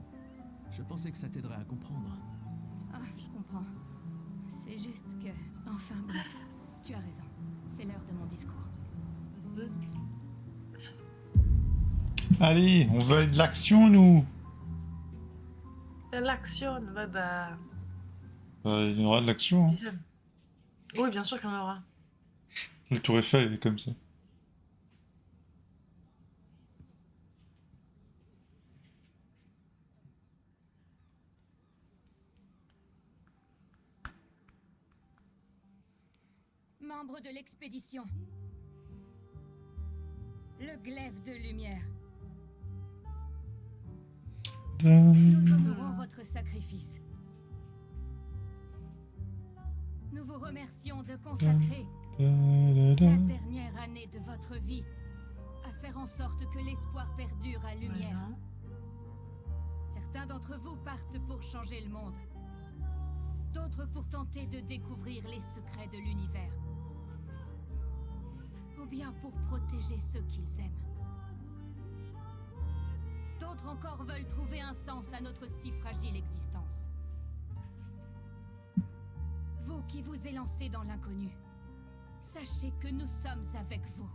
Je pensais que ça t'aiderait à comprendre. Ah, je comprends. C'est juste que... Enfin, bref. Tu as raison. C'est l'heure de mon discours. Allez, on veut de l'action, nous. L'action, ouais, bah... Il y aura de l'action. Hein. Oui, bien sûr qu'il y en aura. La tour Eiffel, elle est comme ça. Membre de l'expédition. Le glaive de lumière. Nous honorons votre sacrifice. Nous vous remercions de consacrer la dernière année de votre vie à faire en sorte que l'espoir perdure à lumière. Certains d'entre vous partent pour changer le monde. D'autres pour tenter de découvrir les secrets de l'univers. Ou bien pour protéger ceux qu'ils aiment. D'autres encore veulent trouver un sens à notre si fragile existence. Vous qui vous élancez dans l'inconnu, sachez que nous sommes avec vous.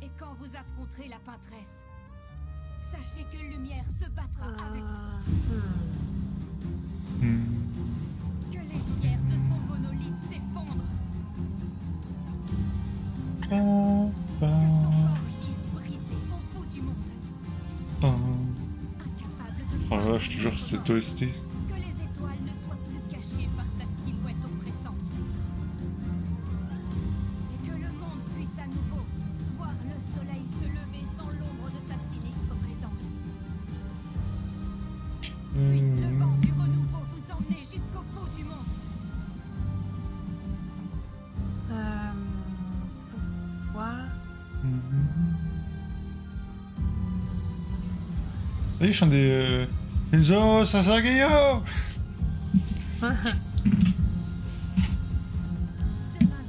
Et quand vous affronterez la peintresse, sachez que Lumière se battra avec vous. Que les pierres de son monolithe s'effondrent. Que son corps gise brisé au bout du monde. Incapable de... Oh là là, je te jure, c'est OST. Que les étoiles ne soient plus cachées par sa silhouette oppressante. Et que le monde puisse à nouveau voir le soleil se lever sans l'ombre de sa sinistre présence. Puisse le vent du renouveau vous emmener jusqu'au bout du monde. Pourquoi Ils font des... Enzo Sasageyo. Demain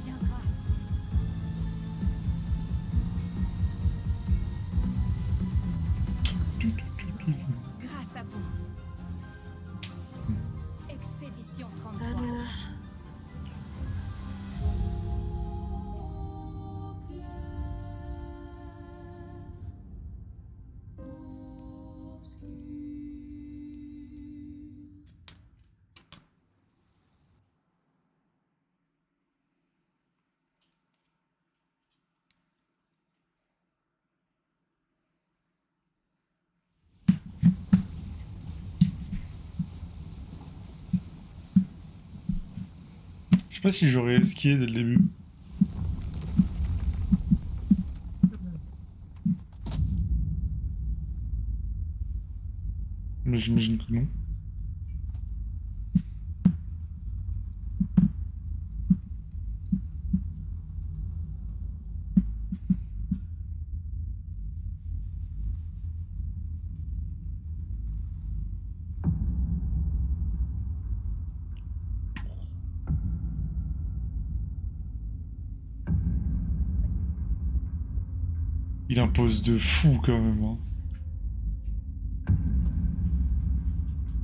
viendra. Grâce à vous. Expédition 33. Je sais pas si j'aurais skié dès le début. Mais j'imagine que non. Il impose de fou quand même. Hein.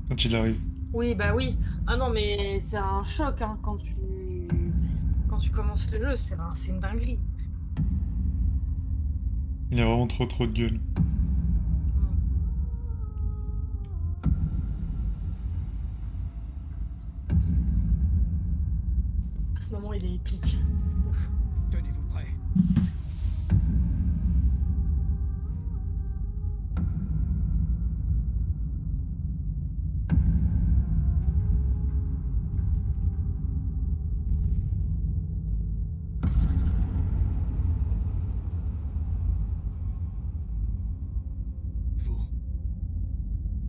Quand il arrive. Oui, bah oui. Ah non, mais c'est un choc hein, quand tu commences le jeu, c'est une dinguerie. Il a vraiment trop de gueule. À ce moment, il est épique. Ouf. Tenez-vous prêts.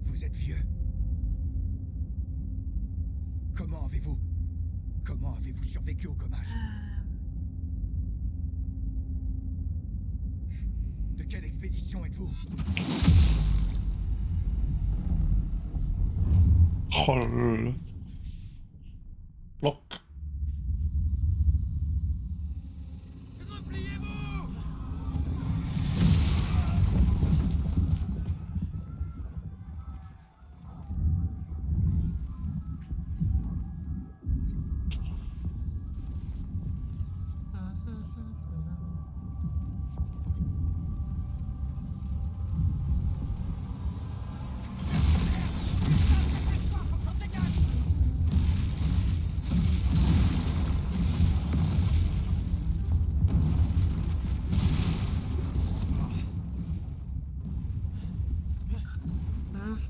Vous êtes vieux. Comment avez-vous survécu au gommage? De quelle expédition êtes-vous? Oh là là là. Bloc.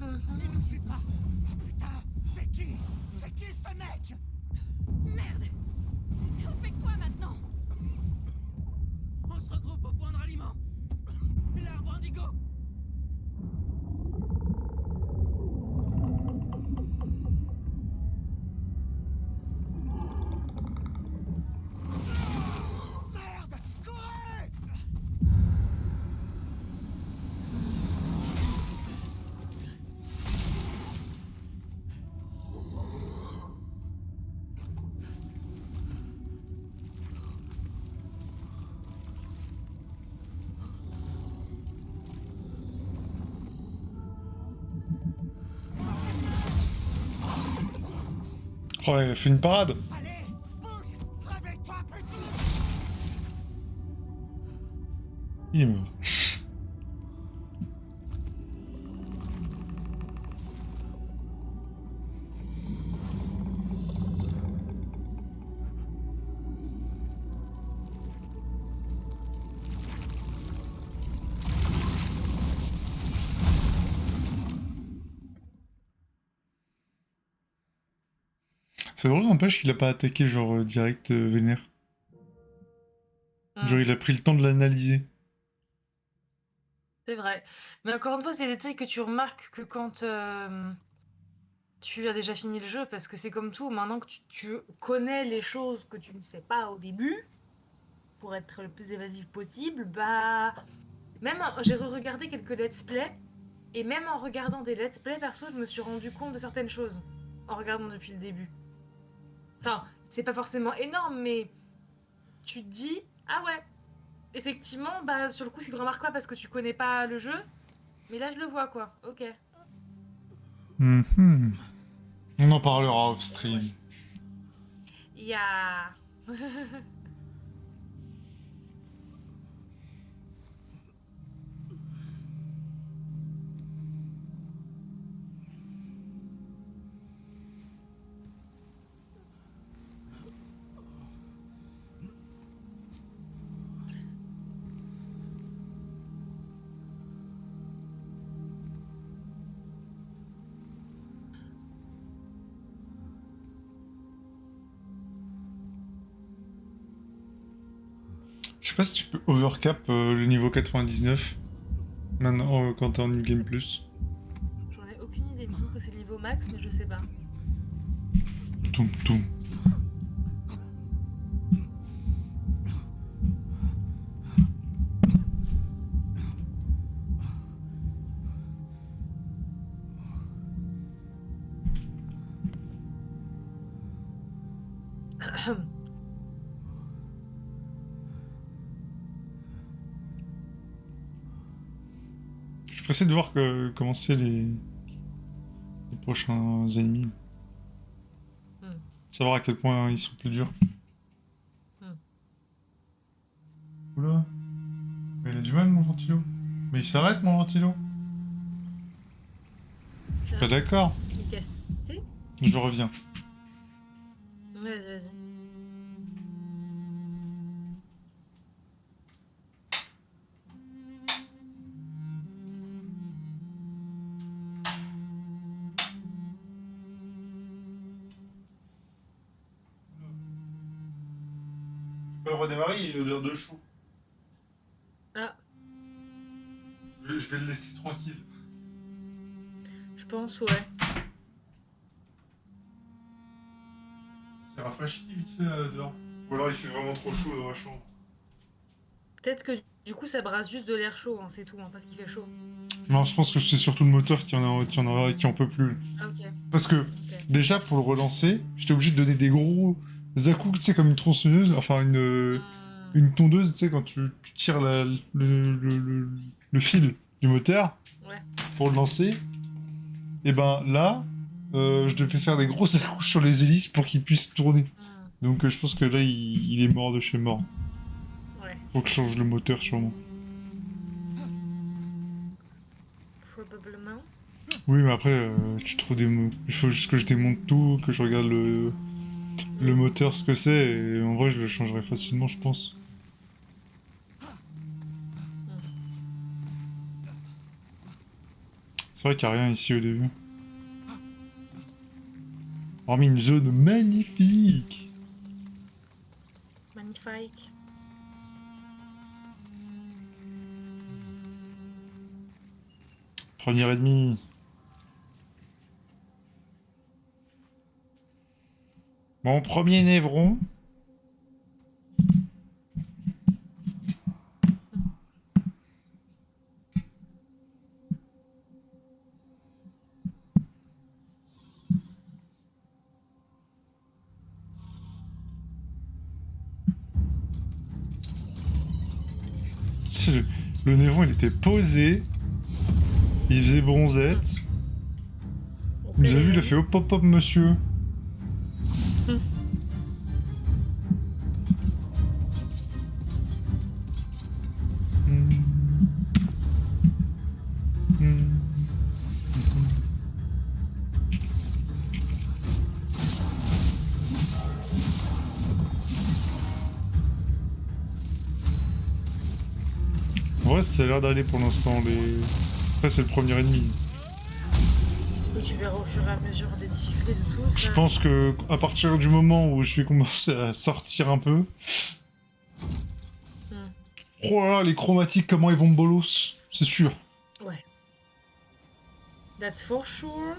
Il nous suit pas. Oh putain, c'est qui? C'est qui ce mec? Merde! On fait quoi maintenant? On se regroupe au point de ralliement. L'arbre indigo. Merde! Courez! Oh, elle fait une parade. Allez, bouge! Réveille-toi, petit! Il est mort. C'est drôle, n'empêche qu'il a pas attaqué genre direct vénère. Genre il a pris le temps de l'analyser. C'est vrai. Mais encore une fois, c'est des détails que tu remarques que quand tu as déjà fini le jeu, parce que c'est comme tout, maintenant que tu connais les choses que tu ne sais pas au début, pour être le plus évasif possible, bah... Même, j'ai re-regardé quelques let's play, et même en regardant des let's play, perso, je me suis rendu compte de certaines choses, en regardant depuis le début. Enfin, c'est pas forcément énorme, mais tu te dis, ah ouais, effectivement, bah sur le coup tu le remarques pas parce que tu connais pas le jeu, mais là je le vois quoi, ok. Mhm. On en parlera off stream. Il y a... Je sais pas si tu peux overcap le niveau 99 maintenant quand t'es en New Game Plus. J'en ai aucune idée, il me semble que c'est le niveau max, mais je sais pas. Toum toum. Je suis pressé de voir comment c'est les prochains ennemis. Savoir à quel point ils sont plus durs. Oula. Mais il a du mal mon ventilo. Mais il s'arrête mon ventilo. Je suis pas d'accord. Il est cassé. Je reviens. Vas-y, vas-y. Je peux le redémarrer, il a une odeur de chou. Ah, Je vais le laisser tranquille. je pense, ouais. C'est rafraîchi vite fait dehors. Ou alors il fait vraiment trop chaud dans la chambre. Peut-être que du coup ça brasse juste de l'air chaud, hein, c'est tout, hein, parce qu'il fait chaud. Non, je pense que c'est surtout le moteur qui en peut plus. Ah, ok. Parce que, déjà, pour le relancer, j'étais obligé de donner des gros à-coups, tu sais, comme une tronçonneuse, enfin une tondeuse, tu sais, quand tu tires le fil du moteur Ouais. pour le lancer. Et ben là, je devais faire des gros à-coups sur les hélices pour qu'il puisse tourner. Donc je pense que là, il est mort de chez mort. Ouais. Faut que je change le moteur, sûrement. Probablement. Oui, mais après, tu trouves des mots. Il faut juste que je démonte tout, que je regarde le moteur, ce que c'est, et en vrai, je le changerai facilement, je pense. C'est vrai qu'il n'y a rien ici au début. Hormis une zone magnifique. Magnifique. Premier ennemi. Mon premier névron. Le névron, il était posé. Il faisait bronzette. Il nous a vu, il a fait hop hop hop monsieur. Ouais, ça a l'air d'aller pour l'instant. Après, c'est le premier ennemi. Et tu verras au fur et à mesure des difficultés de tout. Je pense que à partir du moment où je vais commencer à sortir un peu. Oh là là, les chromatiques, comment ils vont me bolos, c'est sûr. Ouais. That's for sure.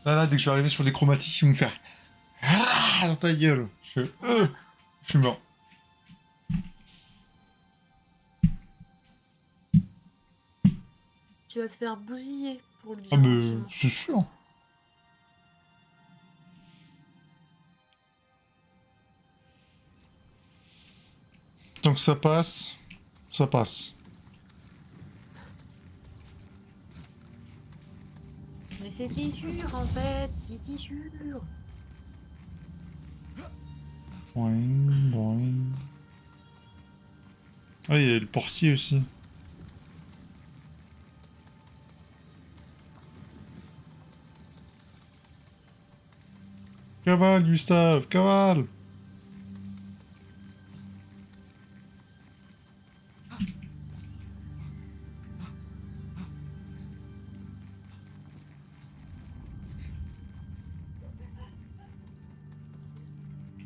Là, dès que je vais arriver sur les chromatiques, ils vont me faire. Ah, dans ta gueule. Je suis mort. Tu vas te faire bousiller pour le dire. Ah, mais gentiment. c'est sûr. Tant que ça passe, ça passe. Mais c'était sûr en fait, c'était sûr. Ouais, ouais. Ah, il y a le portier aussi. Cavale, Gustave, cavale!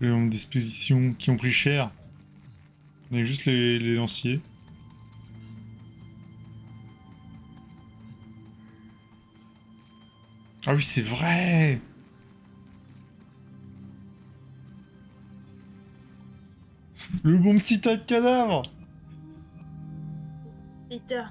Les hommes disposition qui ont pris cher. On a juste les lanciers. Ah oui, c'est vrai! Le bon petit tas de cadavres! Peter.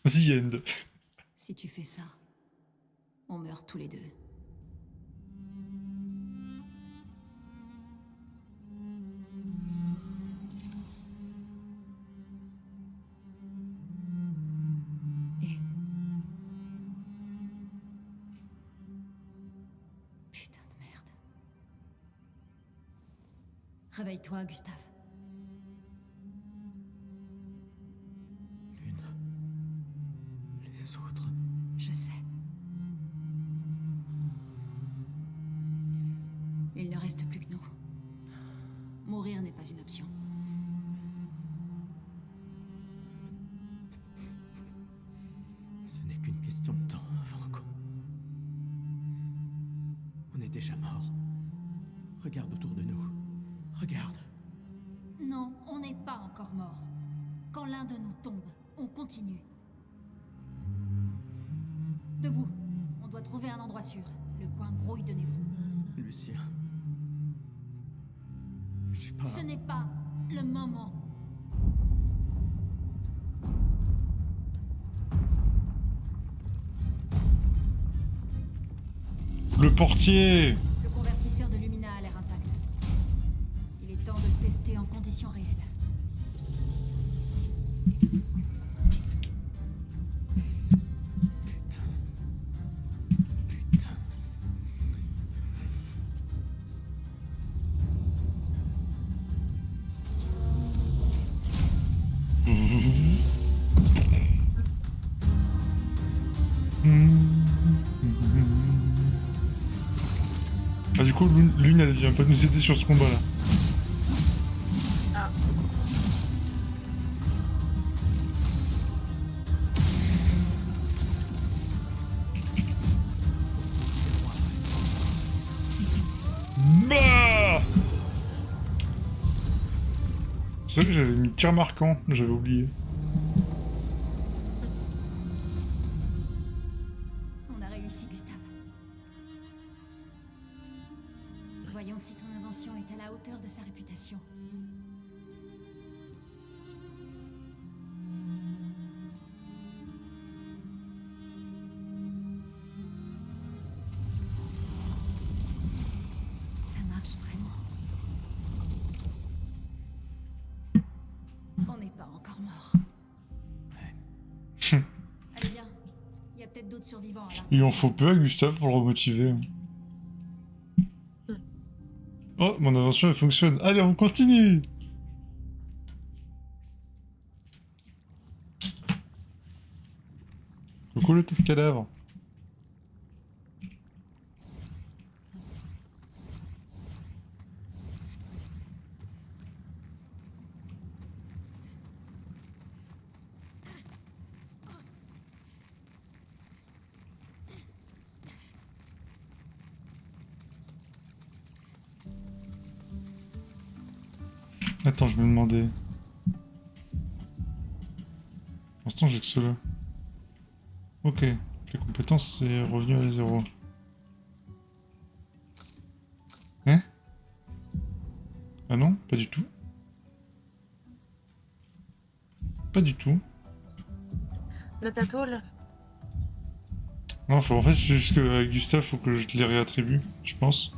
The End. Si tu fais ça, on meurt tous les deux. Et... Putain de merde. Réveille-toi, Gustave. Les autres. Je sais. Il ne reste plus que nous. Mourir n'est pas une option. Ce n'est qu'une question de temps avant qu'on... On est déjà mort. Regarde autour de nous. Regarde. Non, on n'est pas encore mort. Quand l'un de nous tombe, on continue. Debout. On doit trouver un endroit sûr. Le coin grouille de Névron. Lucien. J'ai pas... Ce n'est pas le moment. Le portier! Le convertisseur de Lumina a l'air intact. Il est temps de le tester en conditions réelles. Putain. Ah, du coup, Lune, elle vient pas nous aider sur ce combat-là. Ah. Bah c'est vrai que j'avais mis tir marquant, j'avais oublié. On a réussi, Gustave. Voyons si ton invention est à la hauteur de sa réputation. Ça marche vraiment. On n'est pas encore mort. Allez, viens. Il y a peut-être d'autres survivants là. Il en faut peu à Gustave pour le remotiver. Oh, mon invention elle fonctionne. Allez, on continue. Coucou le tas de cadavres. Attends, je me demandais. Pour l'instant, j'ai que cela. Ok. Les compétences, c'est revenu à 0. Hein? Ah non, pas du tout. Pas du tout. Note à tôle. Non, en fait, c'est juste qu'avec Gustave, faut que je les réattribue, je pense.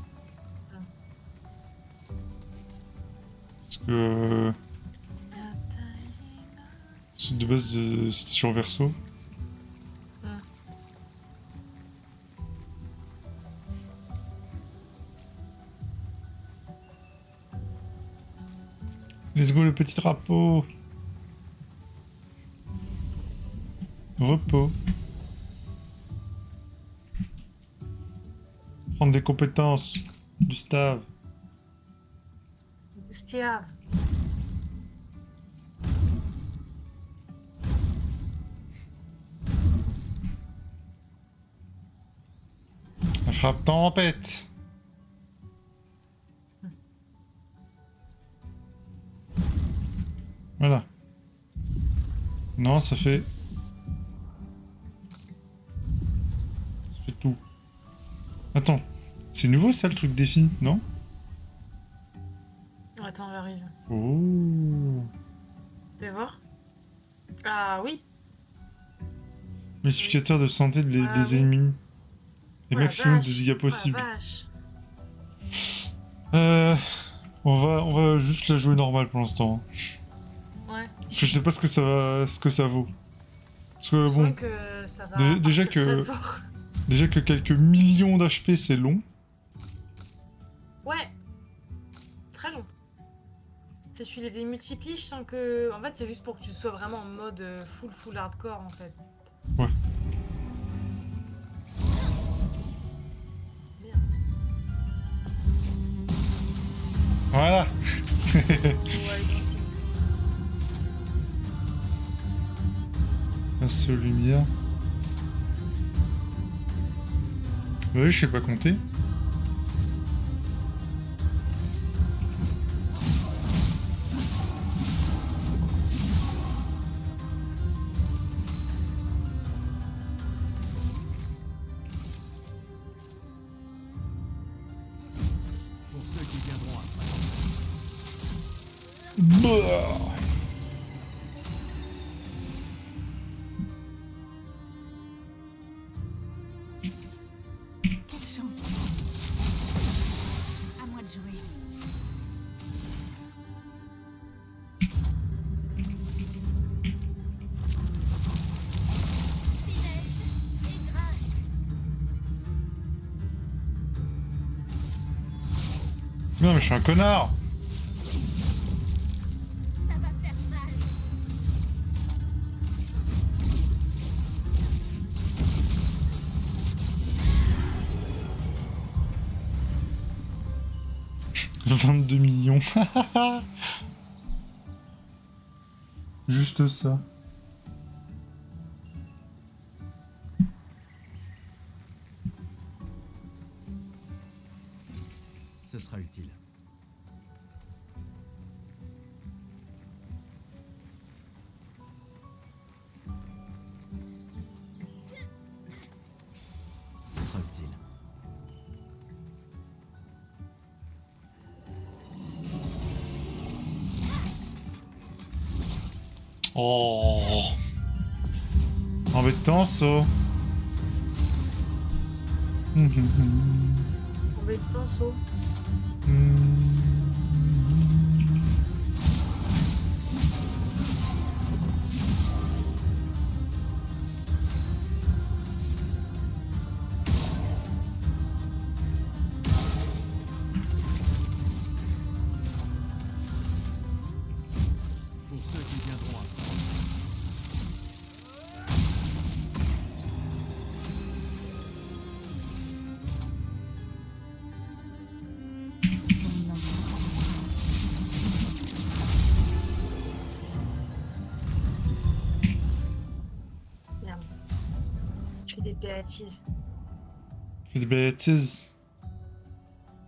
Parce que... de base, c'était sur Verso. Let's go le petit drapeau. Repos. Prendre des compétences. Gustave. Gustave. La frappe tempête. Voilà. Non, ça fait... Ça fait tout. Attends. C'est nouveau ça le truc défi, non? Attends, j'arrive. Oh. Fais voir. Ah oui. Multiplicateur de santé des oui. ennemis. Et Oh la maximum de vache. dégâts Oh la possible. vache. On va juste la jouer normale pour l'instant. Ouais. Parce que je sais pas ce que ça vaut. Parce que Je bon, sens que ça va déjà partir que très fort. déjà que quelques millions d'HP c'est long. Ouais. Très long. Si tu les démultiplies, je sens que... En fait, c'est juste pour que tu sois vraiment en mode full hardcore, en fait. Ouais. Merde. Voilà. Ouais, La seule lumière. Ouais, je sais pas compter. Oh. Quelle chance. À moi de jouer. Non mais je suis un connard. Ça va faire mal. « 22 millions. » Juste ça. Ce sera utile. Ce sera utile. Oh. Embêtant ça. Embêtant, saut. Pour ceux qui viendront après. Merde. Je fais des bêtises. Fais des bêtises.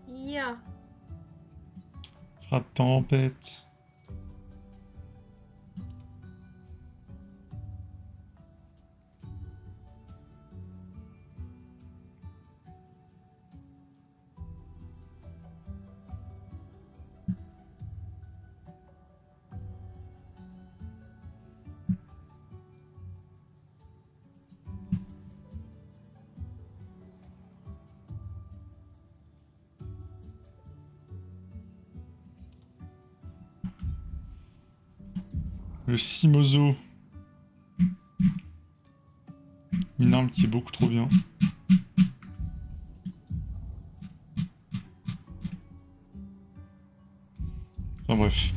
Ya. Frappe tempête. Le Simozo. Une arme qui est beaucoup trop bien. Enfin bref.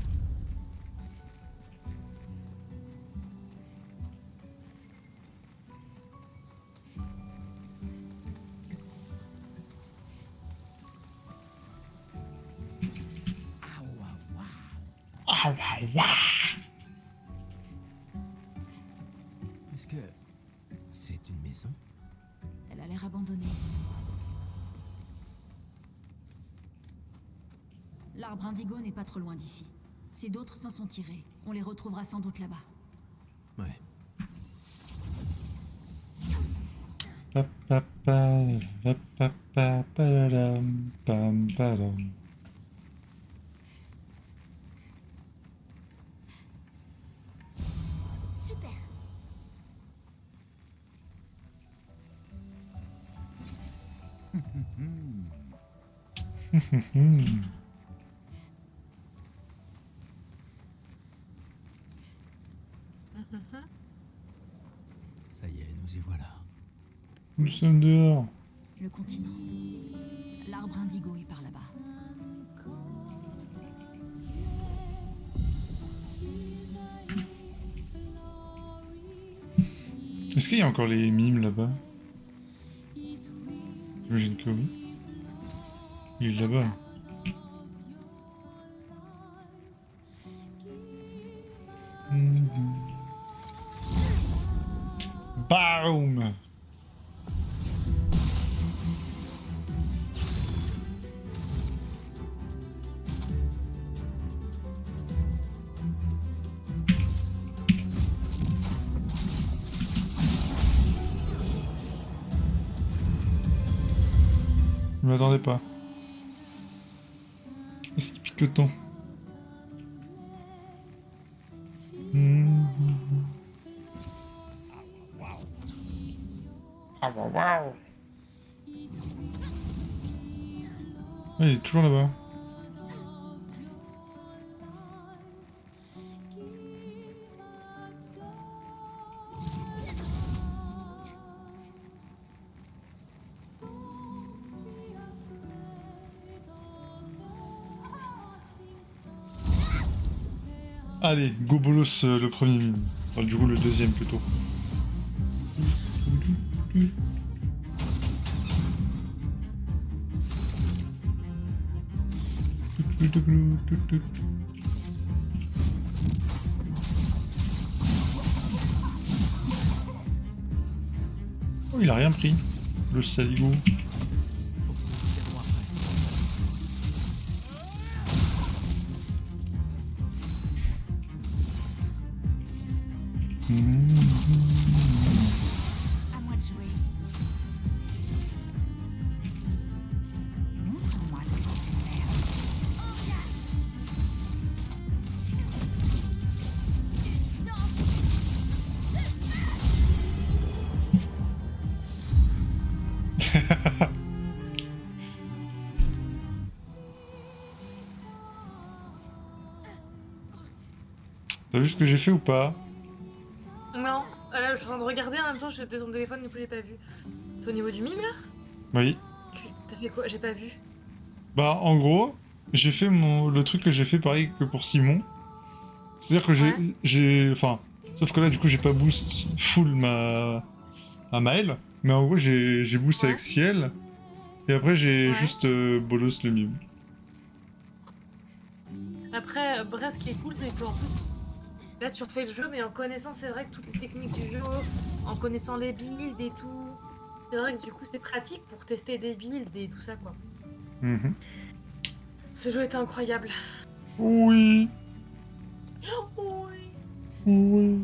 Ah ouais, ouais. Est-ce que c'est une maison? Elle a l'air abandonnée. L'arbre indigo n'est pas trop loin d'ici. Si d'autres s'en sont tirés, on les retrouvera sans doute là-bas. Ouais. Pa, pa, pa, la, pa, pa, pa, la, la, pam, pa, la. Super. Ça y est, nous y voilà. Nous sommes dehors. Le continent. L'arbre indigo est par là-bas. Est-ce qu'il y a encore les mimes là-bas? J'imagine que oui. Il est là-bas. Boom! Je m'attendais pas. Qu'est-ce qui pique autant? Ah waouh waouh. Ah, il est toujours là-bas. Allez, go bolos le premier mine. Enfin, du coup le deuxième plutôt. Oh, il a rien pris, le saligo. À moi de jouer. Montre-moi ce que tu sais faire. T'as vu ce que j'ai fait ou pas? Non, là je suis en train de regarder en même temps, j'étais sur mon téléphone, du coup j'ai pas vu. C'est au niveau du mime là? Oui. T'as fait quoi? J'ai pas vu. Bah en gros, j'ai fait le truc que j'ai fait pareil que pour Simon. C'est-à-dire que enfin, sauf que là du coup j'ai pas boost full ma mail, mais en gros j'ai boost avec Ciel et après j'ai juste bolos le mime. Après, ce qui est cool, c'est qu'en plus, là tu refais le jeu, mais en connaissant, c'est vrai que toutes les techniques du jeu, en connaissant les builds et tout, c'est vrai que du coup c'est pratique pour tester des builds et tout ça quoi. Ce jeu était incroyable. Oui. Oui. Oui.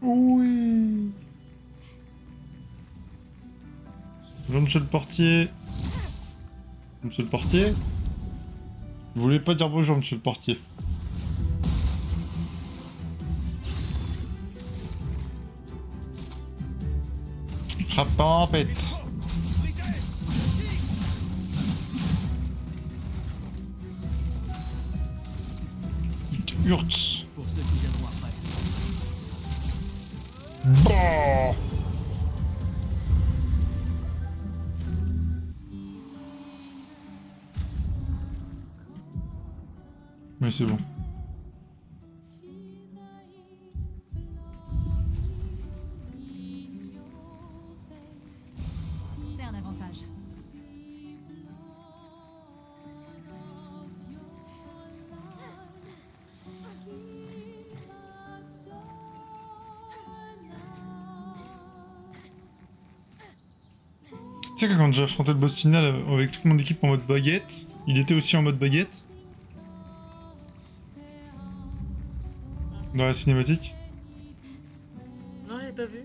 Oui. Bonjour monsieur le portier. Monsieur le portier? Vous voulez pas dire bonjour monsieur le portier? Frappe tempête. Hurts. Pour ceux qui viendront après. Bah. Oui, c'est bon. C'est un avantage. Tu sais que quand j'ai affronté le boss final avec toute mon équipe en mode baguette, il était aussi en mode baguette? Dans la cinématique? Non, j'ai pas vu.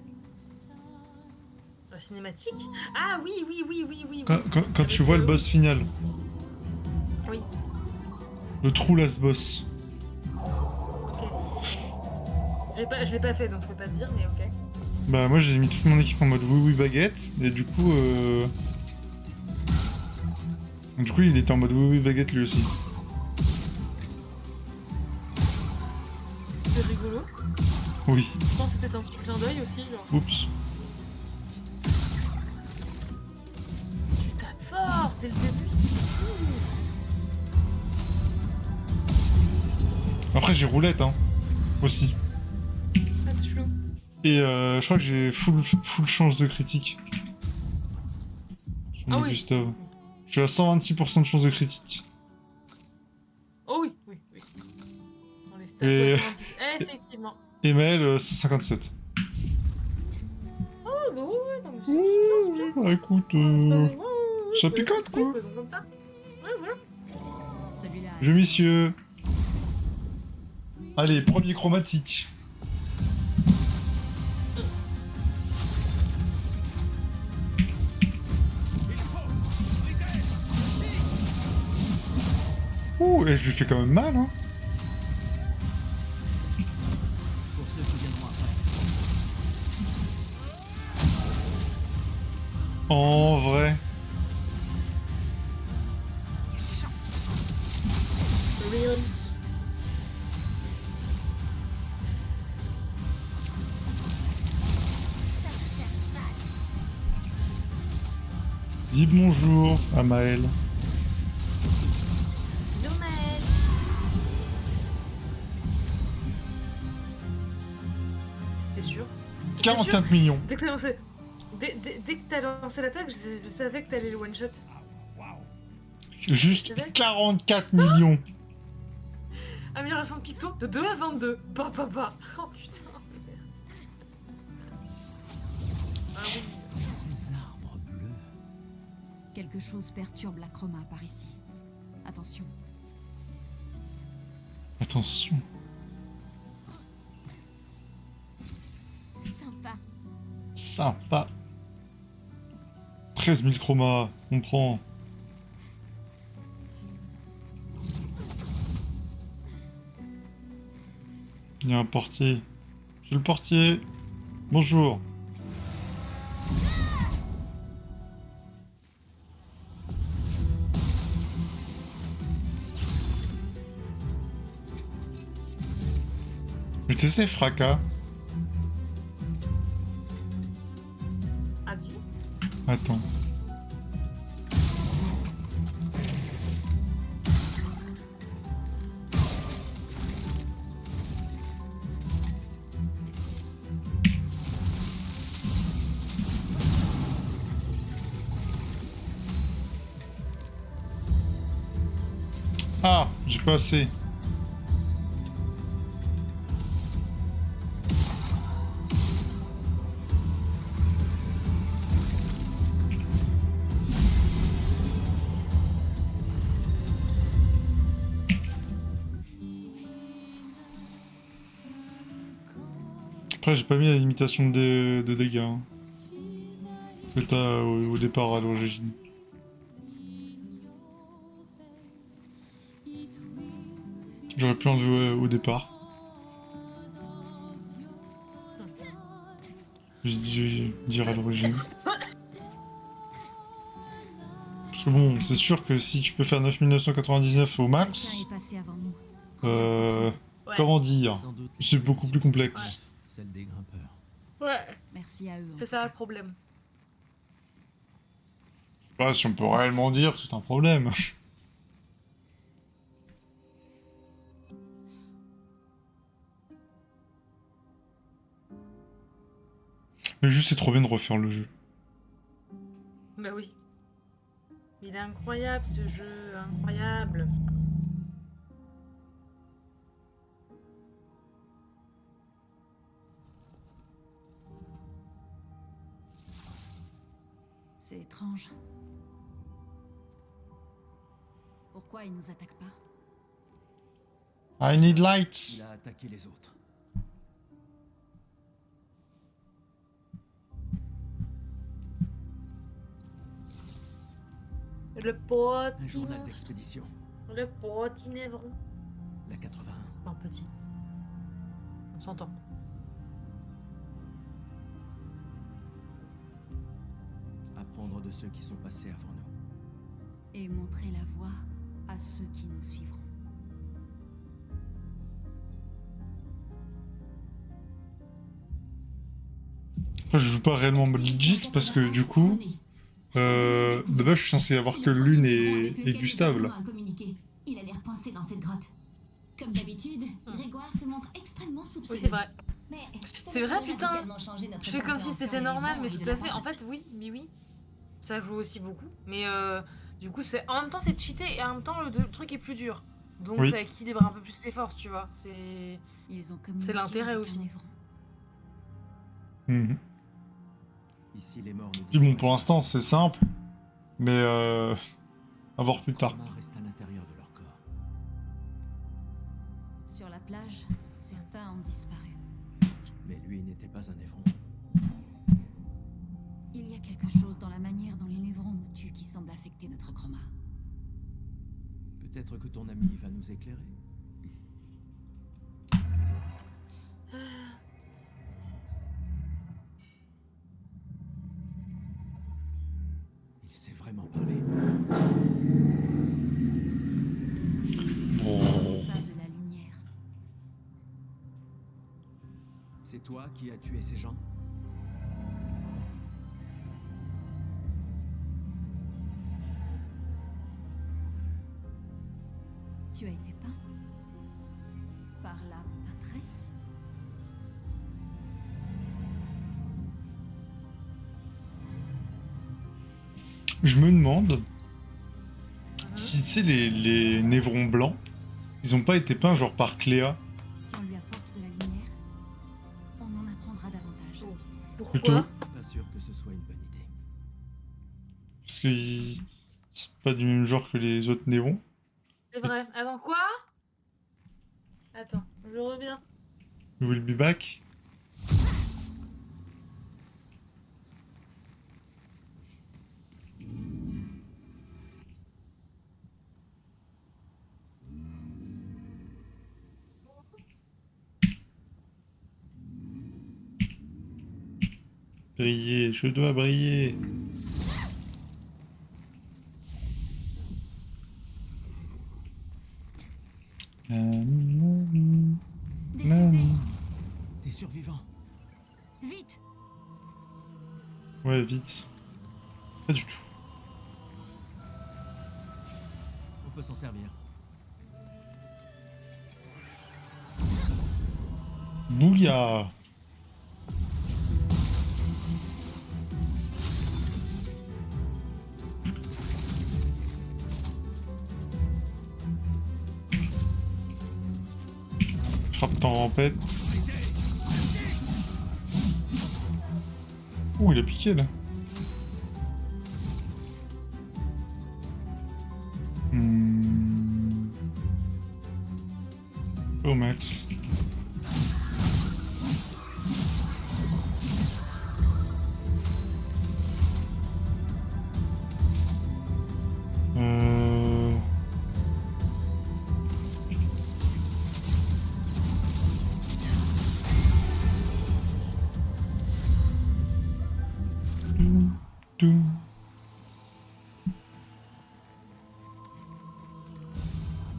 La cinématique? Ah oui, oui, oui, oui, oui. Quand tu vois le boss final. Oui. Le true last boss. Ok. Je l'ai pas fait, donc je peux pas te dire, mais ok. Bah moi j'ai mis toute mon équipe en mode oui oui baguette et du coup il était en mode oui oui baguette lui aussi. C'est rigolo. Oui. Je pense que c'était un petit clin d'œil aussi, genre. Oups. Tu tapes fort dès le début, c'est fou. Après j'ai roulette hein. Aussi. Pas de flou. Et je crois que j'ai full chance de critique. Sur mon Gustave. Je suis à 126% de chance de critique. Oh oui, oui, oui. Dans les stats, Et... 66. Effectivement. Et Maël 157. Oh bah ouais, non mais c'est bien. Bah écoute, ça picote quoi. Comme ça. Ouais, voilà. Celui-là. Je messieurs. Allez, premier chromatique. Ouh, et je lui fais quand même mal, hein. Pour ceux qui viendront après. En vrai. Really? Dis bonjour à Maël. Dommage. C'était sûr. C'était 44 sûr. millions. Dès que t'as lancé... Dès que t'as lancé l'attaque, je savais que t'allais le one-shot. Juste C'est vrai 44 millions. Amélioration de picto de 2 à 22. Bah. Oh putain, merde. Ah oui. Ces arbres bleus. Quelque chose perturbe la chroma par ici. Attention. Attention. Sympa. Sympa. 13 000 chromas, on prend. Il y a un portier. Je suis le portier. Bonjour. Je te sais, fracas. Ah dis. Attends. Ah, j'ai pas assez. Après, j'ai pas mis la limitation de dégâts. Hein, que t'as au départ à l'origine. J'aurais pu enlever au départ. Je dirais à l'origine. Parce que bon, c'est sûr que si tu peux faire 9999 au max, comment dire, Sans doute c'est beaucoup plus complexe. celle des grimpeurs. Ouais, Merci à eux. c'est ça le problème. Je sais pas si on peut réellement dire que c'est un problème. Mais juste c'est trop bien de refaire le jeu. Bah oui. Il est incroyable ce jeu, incroyable. C'est étrange. Pourquoi ils nous attaquent pas? I need lights. Il a attaqué les autres. Le petit Un journal monstre. d'expédition. Le petit névron. La 81. Non, petit. On s'entend. Apprendre de ceux qui sont passés avant nous. Et montrer la voie à ceux qui nous suivront. Après, je joue pas réellement en mode legit parce que du coup, de base, je suis censé avoir que l'une et Gustave là. Il a l'air coincé dans cette grotte. Comme d'habitude, Grégoire se montre extrêmement soupçonneux. Oui, c'est vrai. Mais C'est vrai, putain. Je fais comme si c'était normal, mais tout à fait. En fait, oui, mais oui. Ça joue aussi beaucoup. Mais du coup, c'est en même temps, c'est cheaté et en même temps, le truc est plus dur. Donc, Oui. ça équilibre un peu plus les forces, tu vois. C'est l'intérêt aussi. Mhm. Ici, les morts ne Puis bon, disparaissent pour l'instant, c'est simple, mais à voir plus pas. tard. Chroma reste à l'intérieur de leur corps. Sur la plage, certains ont disparu. Mais lui n'était pas un névron. Il y a quelque chose dans la manière dont les névrons nous tuent qui semble affecter notre chroma. Peut-être que ton ami va nous éclairer. Il sait vraiment parler. Ça de la lumière. C'est toi qui as tué ces gens? Tu as été peint par la peintresse. Je me demande si, tu sais, les névrons blancs, ils ont pas été peints genre par Cléa. Si on lui apporte de la lumière, on en apprendra davantage. Pourquoi? Plutôt. Pas sûr que ce soit une bonne idée. Parce qu'ils sont pas du même genre que les autres névrons. C'est vrai. Attends, quoi? Attends, je reviens. Will be back. Briller, je dois briller. Des fusées. Des survivants. Vite. Ouais, vite. Pas du tout. On peut s'en servir. Bouya. Frappe tempête. Ouh, il a piqué là. Oh max.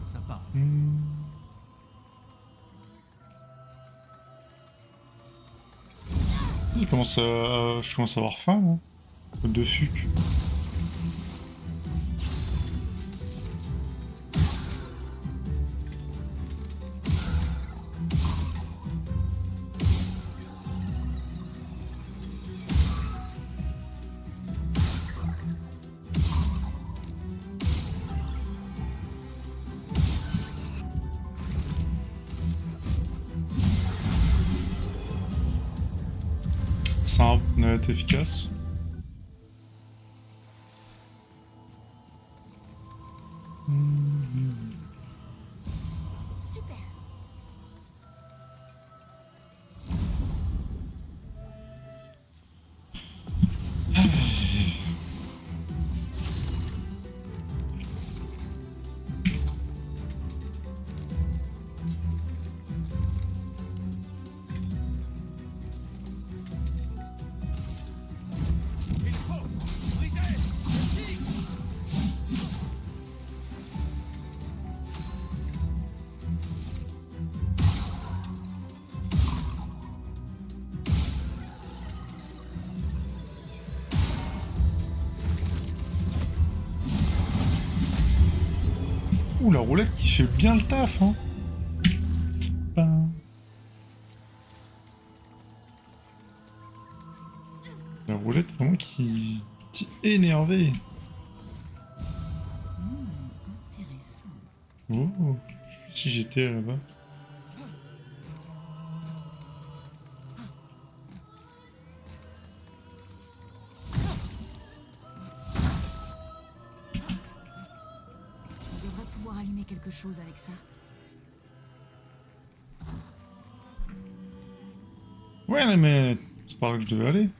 Sympa. Je commence à avoir faim, là. Faute de fuc. Simple, net, efficace. Super. Ouh, la roulette qui fait bien le taf, hein. Ben. La roulette vraiment qui est énervée. Intéressant. Oh, je sais plus si j'étais là-bas. On devrait pouvoir allumer quelque chose avec ça. Ouais, mais c'est par là que je devais aller.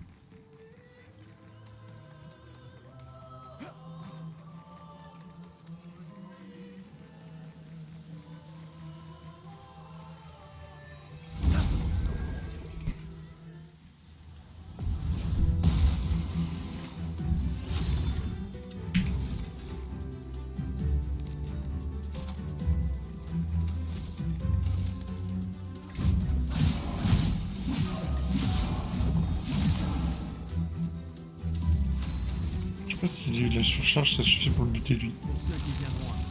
sais pas si la surcharge ça suffit pour le buter lui. Pour ceux qui viendront après.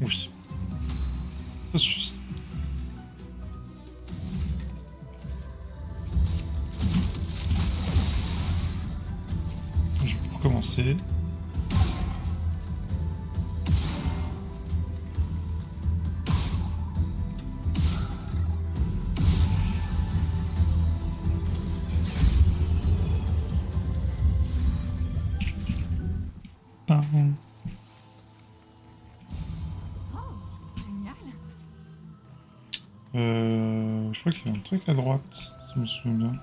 Oui. Ça suffit. Je vais recommencer. Pam. Génial. Je crois qu'il y a un truc à droite, si je me souviens bien.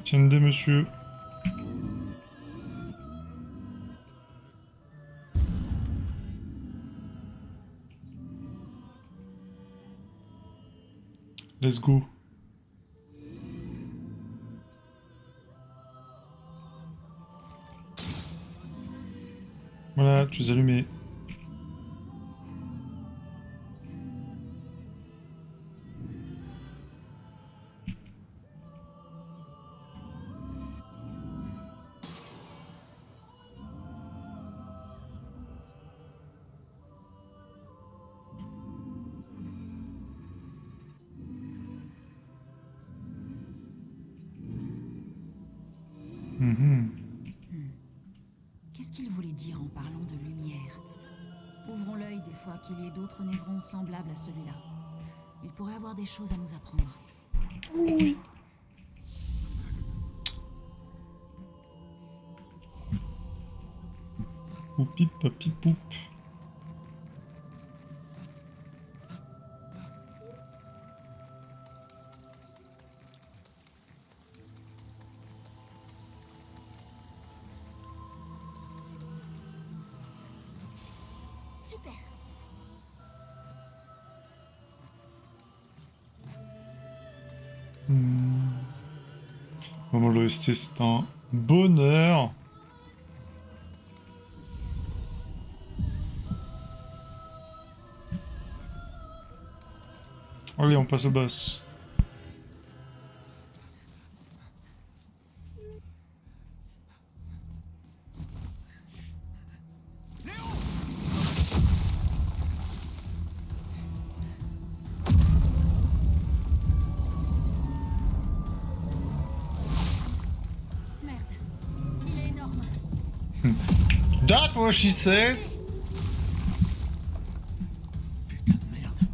Tiendez, monsieur. Let's go. Voilà, tu es allumé. Qu'est-ce qu'il voulait dire en parlant de lumière? Ouvrons l'œil des fois qu'il y ait d'autres névrons semblables à celui-là. Il pourrait avoir des choses à nous apprendre. Oui. Poupi papi poup. Super. Vraiment, l'OST, c'est un bonheur. Allez, on passe au boss. Merde. Il est énorme. That's what she said. Putain de merde.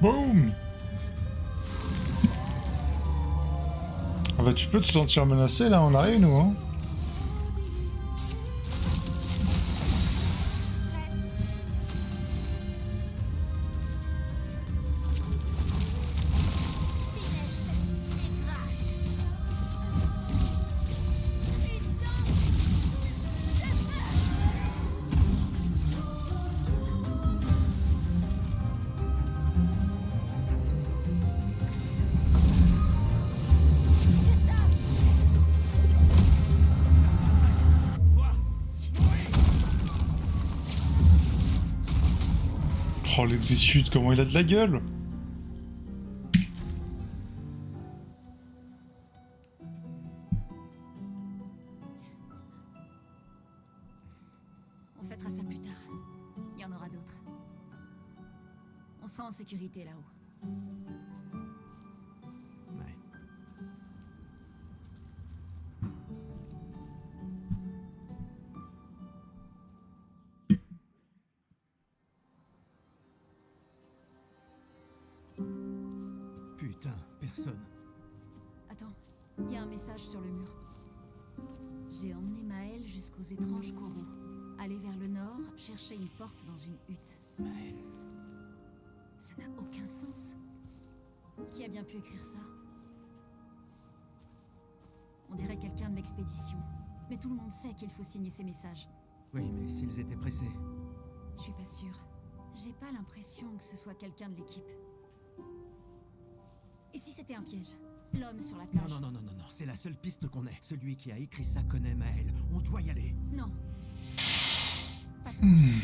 Boum. Ah bah tu peux te sentir menacé là, on arrive nous hein. Oh l'exécute, comment il a de la gueule. On fêtera ça plus tard. Il y en aura d'autres. On sera en sécurité là-haut. Ouais. Putain, personne. Attends, il y a un message sur le mur. J'ai emmené Maël jusqu'aux étranges coraux. Aller vers le nord, chercher une porte dans une hutte. Maël. Ça n'a aucun sens. Qui a bien pu écrire ça? On dirait quelqu'un de l'expédition. Mais tout le monde sait qu'il faut signer ces messages. Oui, mais s'ils étaient pressés. Je suis pas sûre. J'ai pas l'impression que ce soit quelqu'un de l'équipe. Et si c'était un piège? L'homme sur la plage? Non, c'est la seule piste qu'on ait. Celui qui a écrit ça connaît Maël. On doit y aller. Non. Pas tout de suite.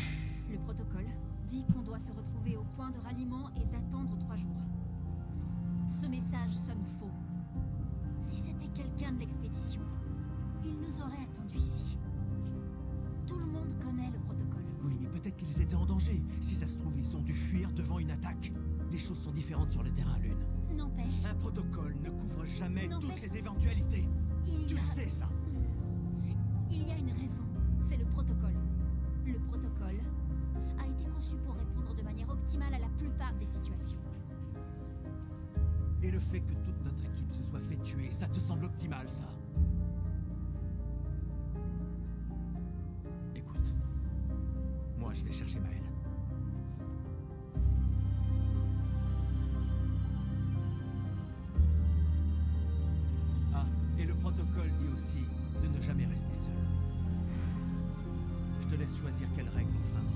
Le protocole dit qu'on doit se retrouver au point de ralliement et d'attendre 3 jours. Ce message sonne faux. Si c'était quelqu'un de l'expédition, il nous aurait attendus ici. Tout le monde connaît le protocole. Oui, mais peut-être qu'ils étaient en danger. Si ça se trouve, ils ont dû fuir devant une attaque. Les choses sont différentes sur le terrain, Lune. N'empêche, Un protocole ne couvre jamais toutes N'empêche- les éventualités. il Tu y le a... sais, ça. Il y a une raison. C'est le protocole. Le protocole a été conçu pour répondre de manière optimale à la plupart des situations. Et le fait que toute notre équipe se soit fait tuer, ça te semble optimal, ça? Écoute, moi je vais chercher Maël. Ah, et le protocole dit aussi de ne jamais rester seul. Je te laisse choisir quelle règle enfreindre.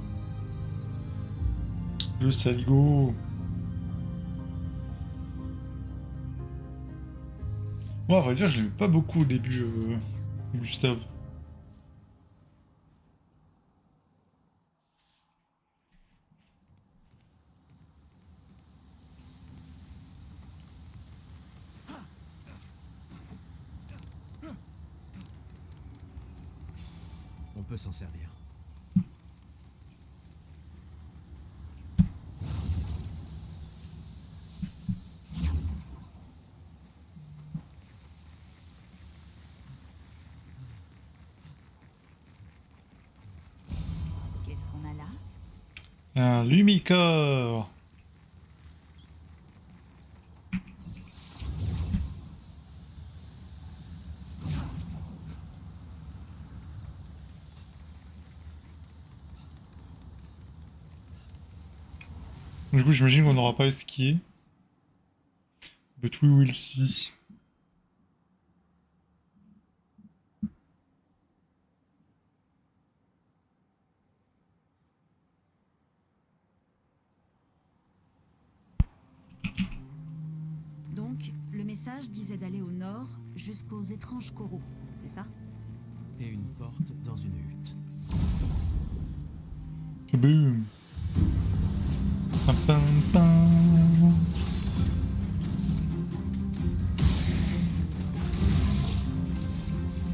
Le saligo. Moi, à vrai dire, je l'aimais pas beaucoup au début, Gustave. On peut s'en servir. Qu'est-ce qu'on a là? Un Lumicore. Du coup, j'imagine qu'on n'aura pas esquié. But we will see. Donc, le message disait d'aller au nord jusqu'aux étranges coraux, c'est ça? Et une porte dans une hutte. Boum. Pam, pam, pam.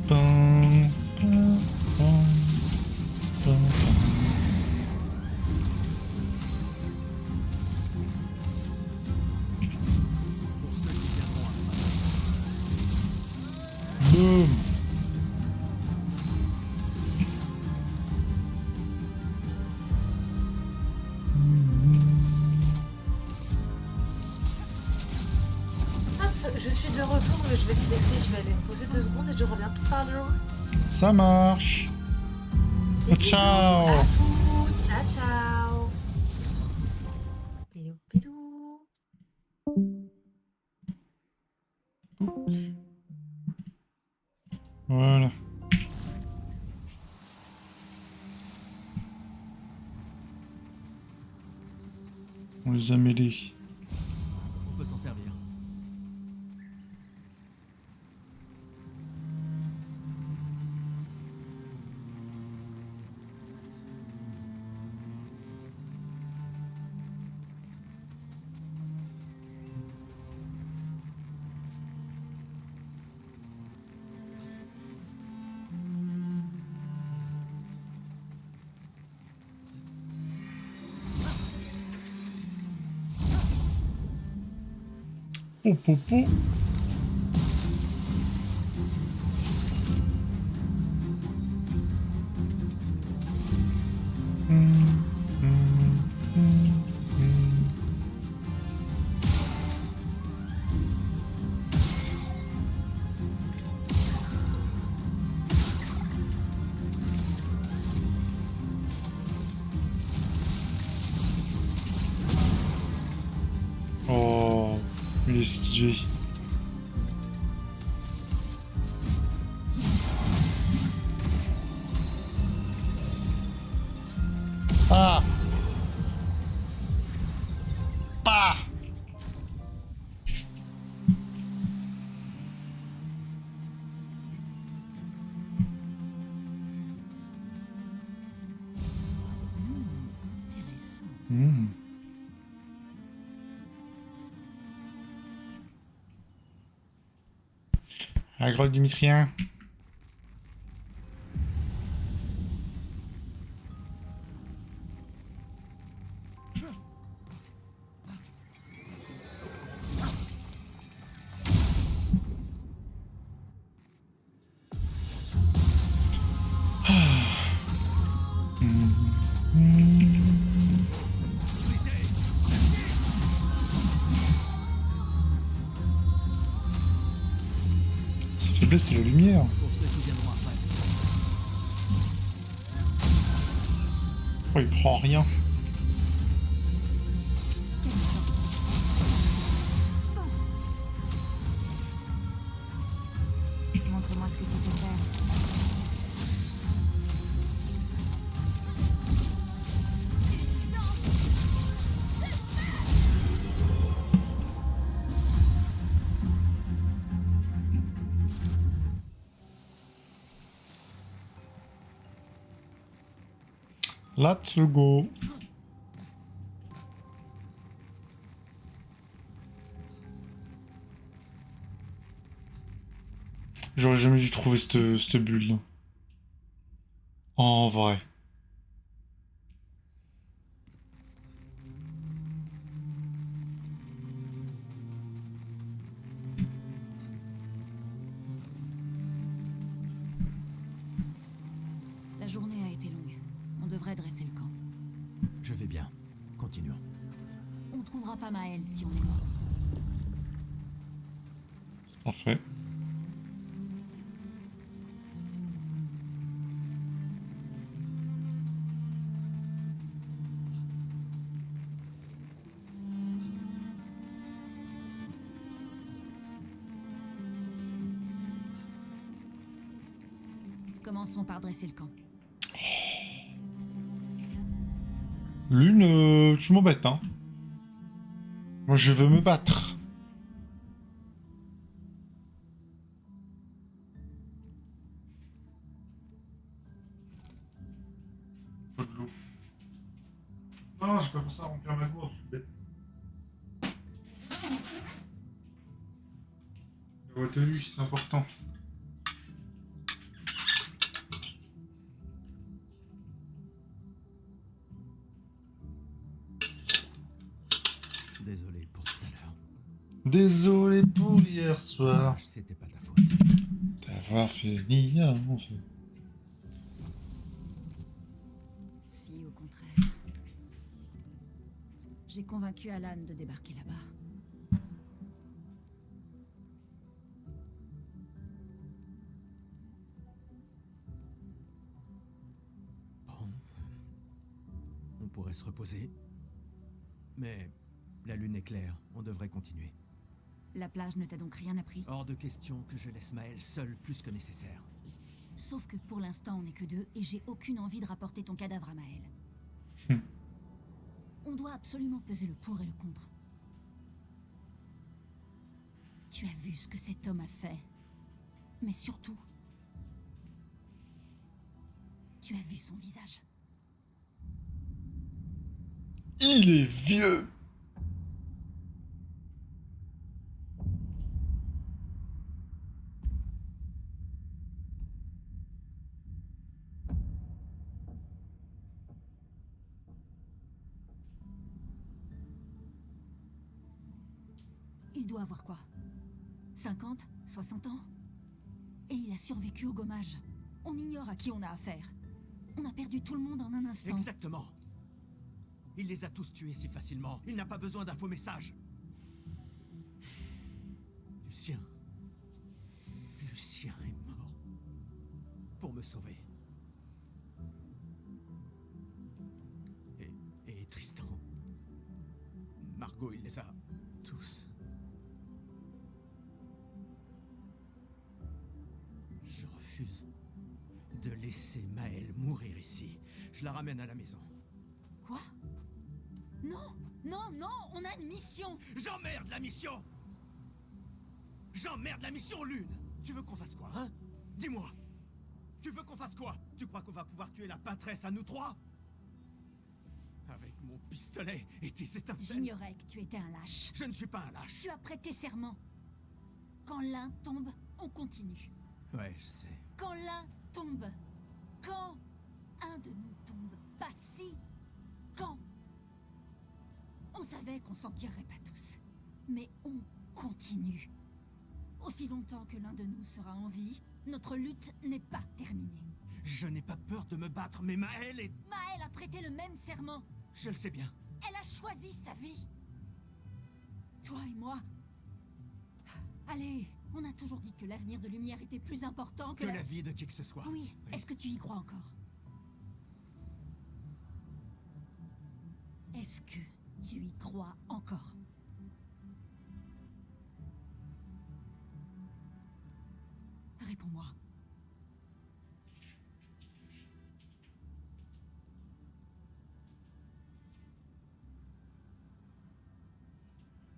Pam, pam, pam, pam, Pour ceux qui viendront après. pam. Boum. Hop, je suis de retour, mais je vais te laisser. Je vais aller me poser 2 secondes et je reviens tout à l'heure. Ça marche. Des bisous Ciao. à tous. Ciao, ciao. Pilou, pilou. Voilà. On les a mêlés. On peut s'en servir. Po, po, po. esquiver. Ah! Ah! Intéressant. La grotte Dimitrien. Sa faiblesse, c'est la lumière. Pour ceux qui viendront après. Oh, il prend rien. Quelle chance. Montre-moi ce que tu sais faire. Let's go. J'aurais jamais dû trouver cette bulle là. En vrai. La journée a été longue. On devrait dresser le camp. Je vais bien. Continuons. On trouvera pas Maël si on est mort. Parfait. Commençons par dresser le camp. Lune, tu m'embêtes, hein. Moi, je veux me battre. Faut de l'eau. Non, j'ai pas pensé à remplir ma gourde, je suis bête. La retenue, c'est important. Désolé pour tout à l'heure. Désolé pour hier soir. C'était pas ta faute. D'avoir fait rien, en fait. Si, au contraire. J'ai convaincu Alan de débarquer là-bas. Bon. On pourrait se reposer. Mais la lune est claire, on devrait continuer. La plage ne t'a donc rien appris? Hors de question que je laisse Maël seul plus que nécessaire. Sauf que pour l'instant, on n'est que deux et j'ai aucune envie de rapporter ton cadavre à Maël. On doit absolument peser le pour et le contre. Tu as vu ce que cet homme a fait. Mais surtout, tu as vu son visage. Il est vieux. Il doit avoir quoi? 50? 60 ans? Et il a survécu au gommage. On ignore à qui on a affaire. On a perdu tout le monde en un instant. Exactement. Il les a tous tués si facilement. Il n'a pas besoin d'un faux message. Lucien. Lucien est mort. Pour me sauver. Et Tristan. Margot, il les a tous refuse de laisser Maëlle mourir ici. Je la ramène à la maison. Quoi? Non, non, non, on a une mission. J'emmerde la mission! J'emmerde la mission, Lune! Tu veux qu'on fasse quoi, hein? Dis-moi! Tu veux qu'on fasse quoi? Tu crois qu'on va pouvoir tuer la peintresse à nous trois? Avec mon pistolet et tes étincelles? J'ignorais que tu étais un lâche. Je ne suis pas un lâche. Tu as prêté serment. Quand l'un tombe, on continue. Ouais, je sais. Quand l'un tombe. Quand un de nous tombe. Pas si. Quand. On savait qu'on s'en tirerait pas tous. Mais on continue. Aussi longtemps que l'un de nous sera en vie, notre lutte n'est pas terminée. Je n'ai pas peur de me battre, mais Maëlle est... Maëlle a prêté le même serment. Je le sais bien. Elle a choisi sa vie. Toi et moi... Allez, on a toujours dit que l'avenir de Lumière était plus important que la vie de qui que ce soit. Oui, est-ce que tu y crois encore? Est-ce que tu y crois encore? Réponds-moi.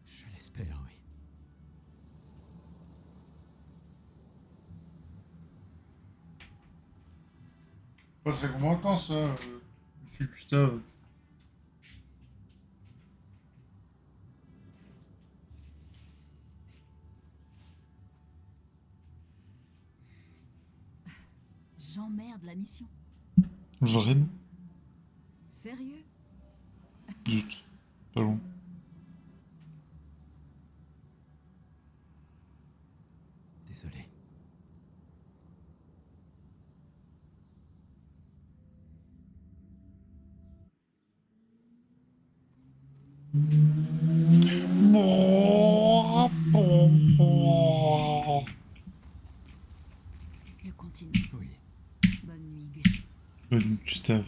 Je l'espère, oui. Pas très convaincant ça, monsieur Gustave. J'emmerde la mission. Vraiment? Sérieux? Zut. Pas long. Désolé. Je continue. Oui. Bonne nuit, Gustave. Bonne nuit, Gustave.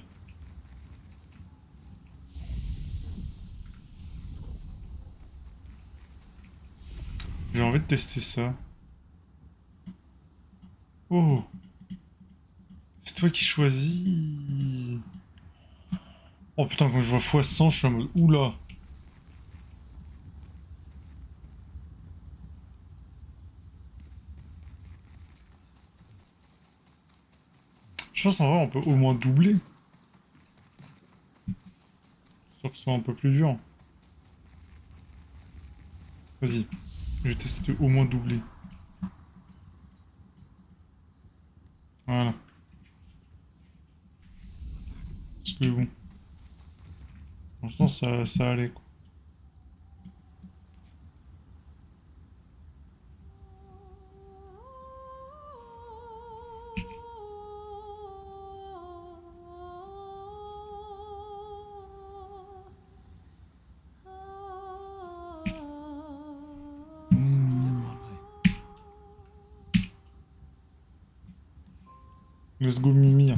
J'ai envie de tester ça. Oh! C'est toi qui choisis. Oh putain, quand je vois x100, je suis en mode oula! Je pense en vrai, on peut au moins doubler. Sûr que ce soit un peu plus dur. Vas-y, je vais tester de au moins doubler. Voilà. Parce que bon. Pour l'instant, ça allait quoi. Let's go Mimi.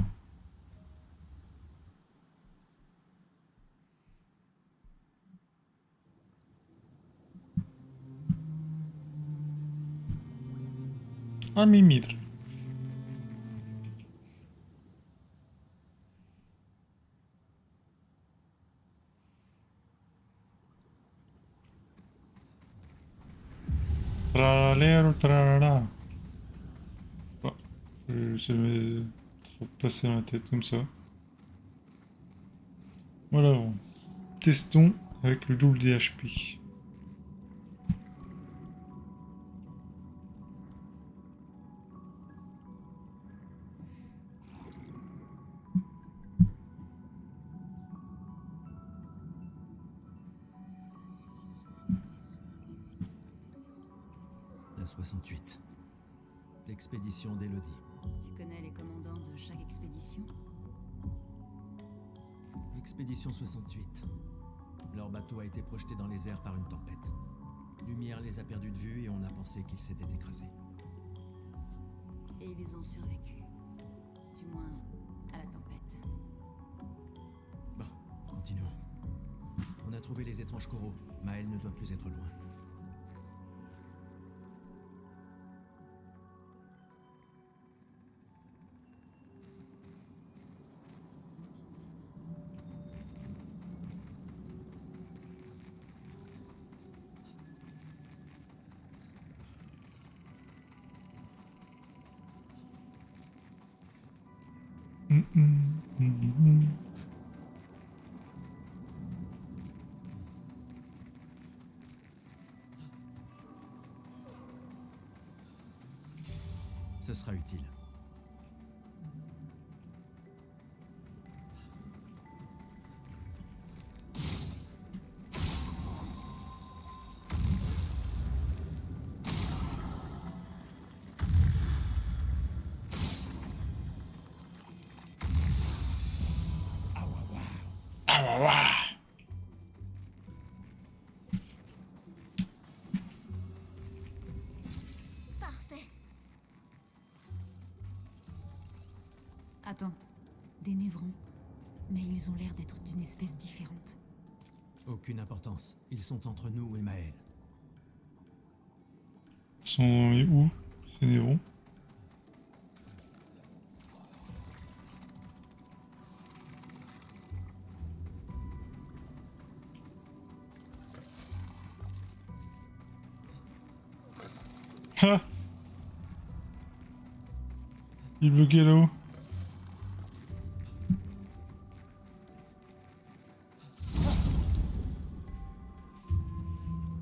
Ah Mimir. Tralero tralala. Ah, ça m'est trop passé dans la tête comme ça. Voilà, bon. Testons avec le double DHP. La 68. L'expédition d'Élodie. Tu connais les commandants de chaque expédition? Expédition 68. Leur bateau a été projeté dans les airs par une tempête. Lumière les a perdus de vue et on a pensé qu'ils s'étaient écrasés. Et ils ont survécu. Du moins, à la tempête. Bon, continuons. On a trouvé les étranges coraux. Maëlle ne doit plus être loin. Ce sera utile. Ah ouais, ouais. Parfait. Attends, des névrons. Mais ils ont l'air d'être d'une espèce différente. Aucune importance. Ils sont entre nous et Maël. Ils sont où, ces névrons? Ah! Il est bloqué là-haut.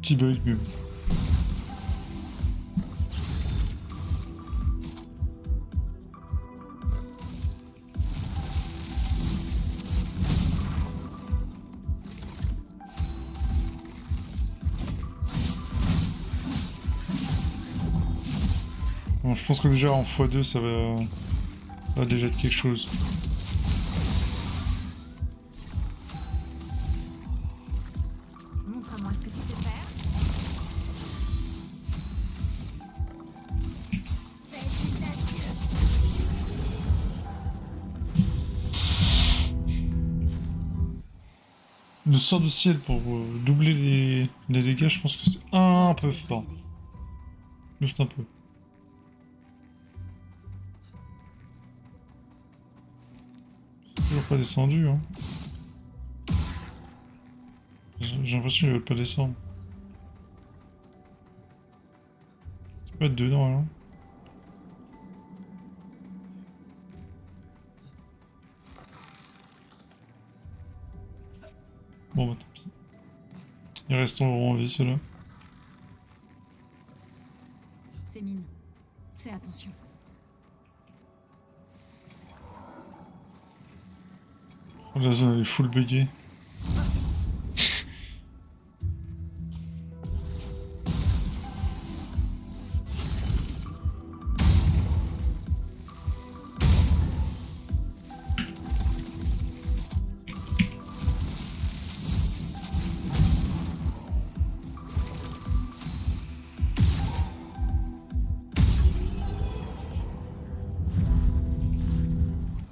Petit bug même. Bon, je pense que déjà en x2 ça va déjà être quelque chose. Montre-moi ce que tu sais faire. Le sort de ciel pour doubler les dégâts, je pense que c'est un peu fort. Juste un peu. C'est toujours pas descendu, hein. J'ai l'impression qu'ils veulent pas descendre. Tu peux être dedans, là. Bon bah tant pis. Ils resteront en vie ceux-là. C'est mine. Fais attention. Oh, la zone elle est full buggée.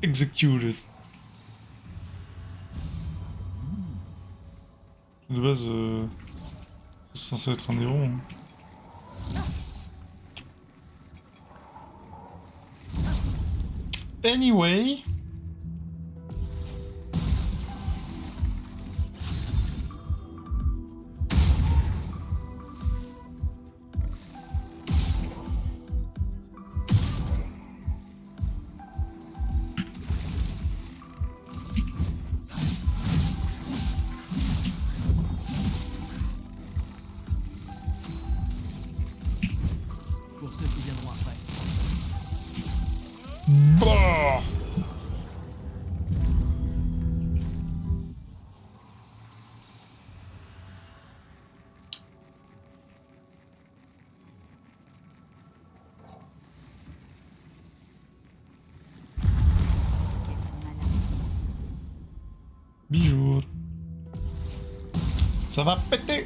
Executed. De base, c'est censé être un néron. Hein. Anyway. Pour ceux qui viendront après. Bah. Bijou. Ça va péter.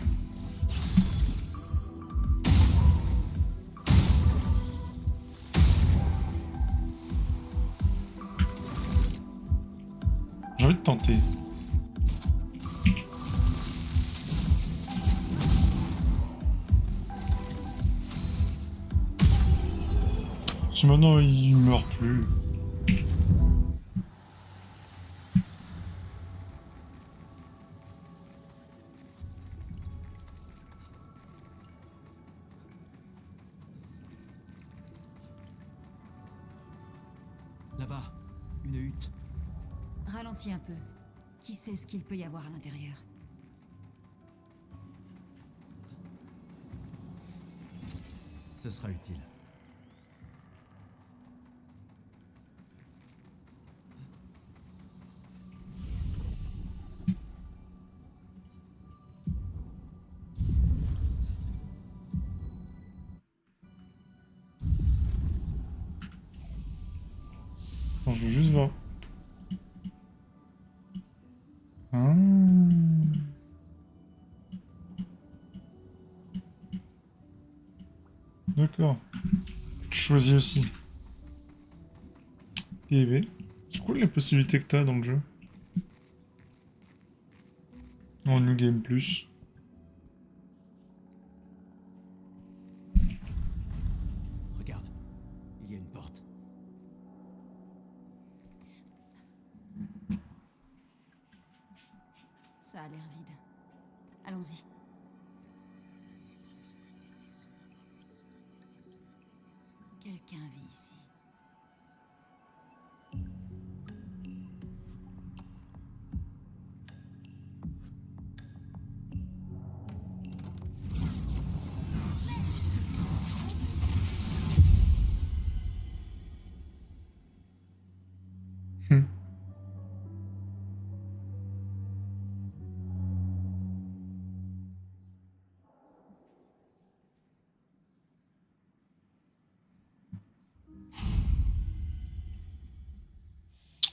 J'ai envie de tenter. Si maintenant il meurt plus. Là-bas, une hutte. Ralentis un peu. Qui sait ce qu'il peut y avoir à l'intérieur? Ce sera utile. Attends, je veux juste voir. Ah. D'accord. Tu choisis aussi. TV. C'est quoi les possibilités que t'as dans le jeu? En New Game Plus. Regarde, il y a une porte. Ça a l'air vide. Allons-y. Quelqu'un vit ici.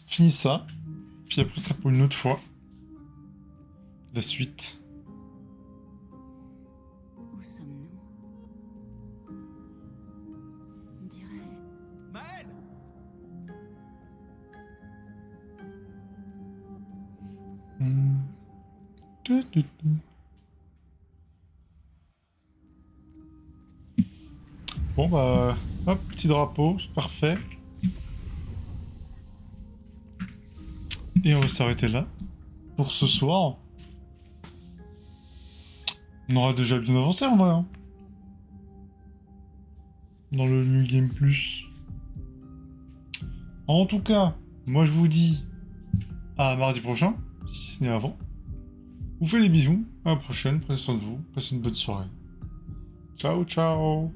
Finis ça. Puis après, ce sera pour une autre fois. La suite. Où sommes-nous? On dirait... Maël! Tu. Bon bah, hop, petit drapeau, c'est parfait. Et on va s'arrêter là pour ce soir. On aura déjà bien avancé en vrai. Hein. Dans le New Game Plus. En tout cas, moi je vous dis à mardi prochain, si ce n'est avant. Vous faites des bisous, à la prochaine, prenez soin de vous, passez une bonne soirée. Ciao ciao.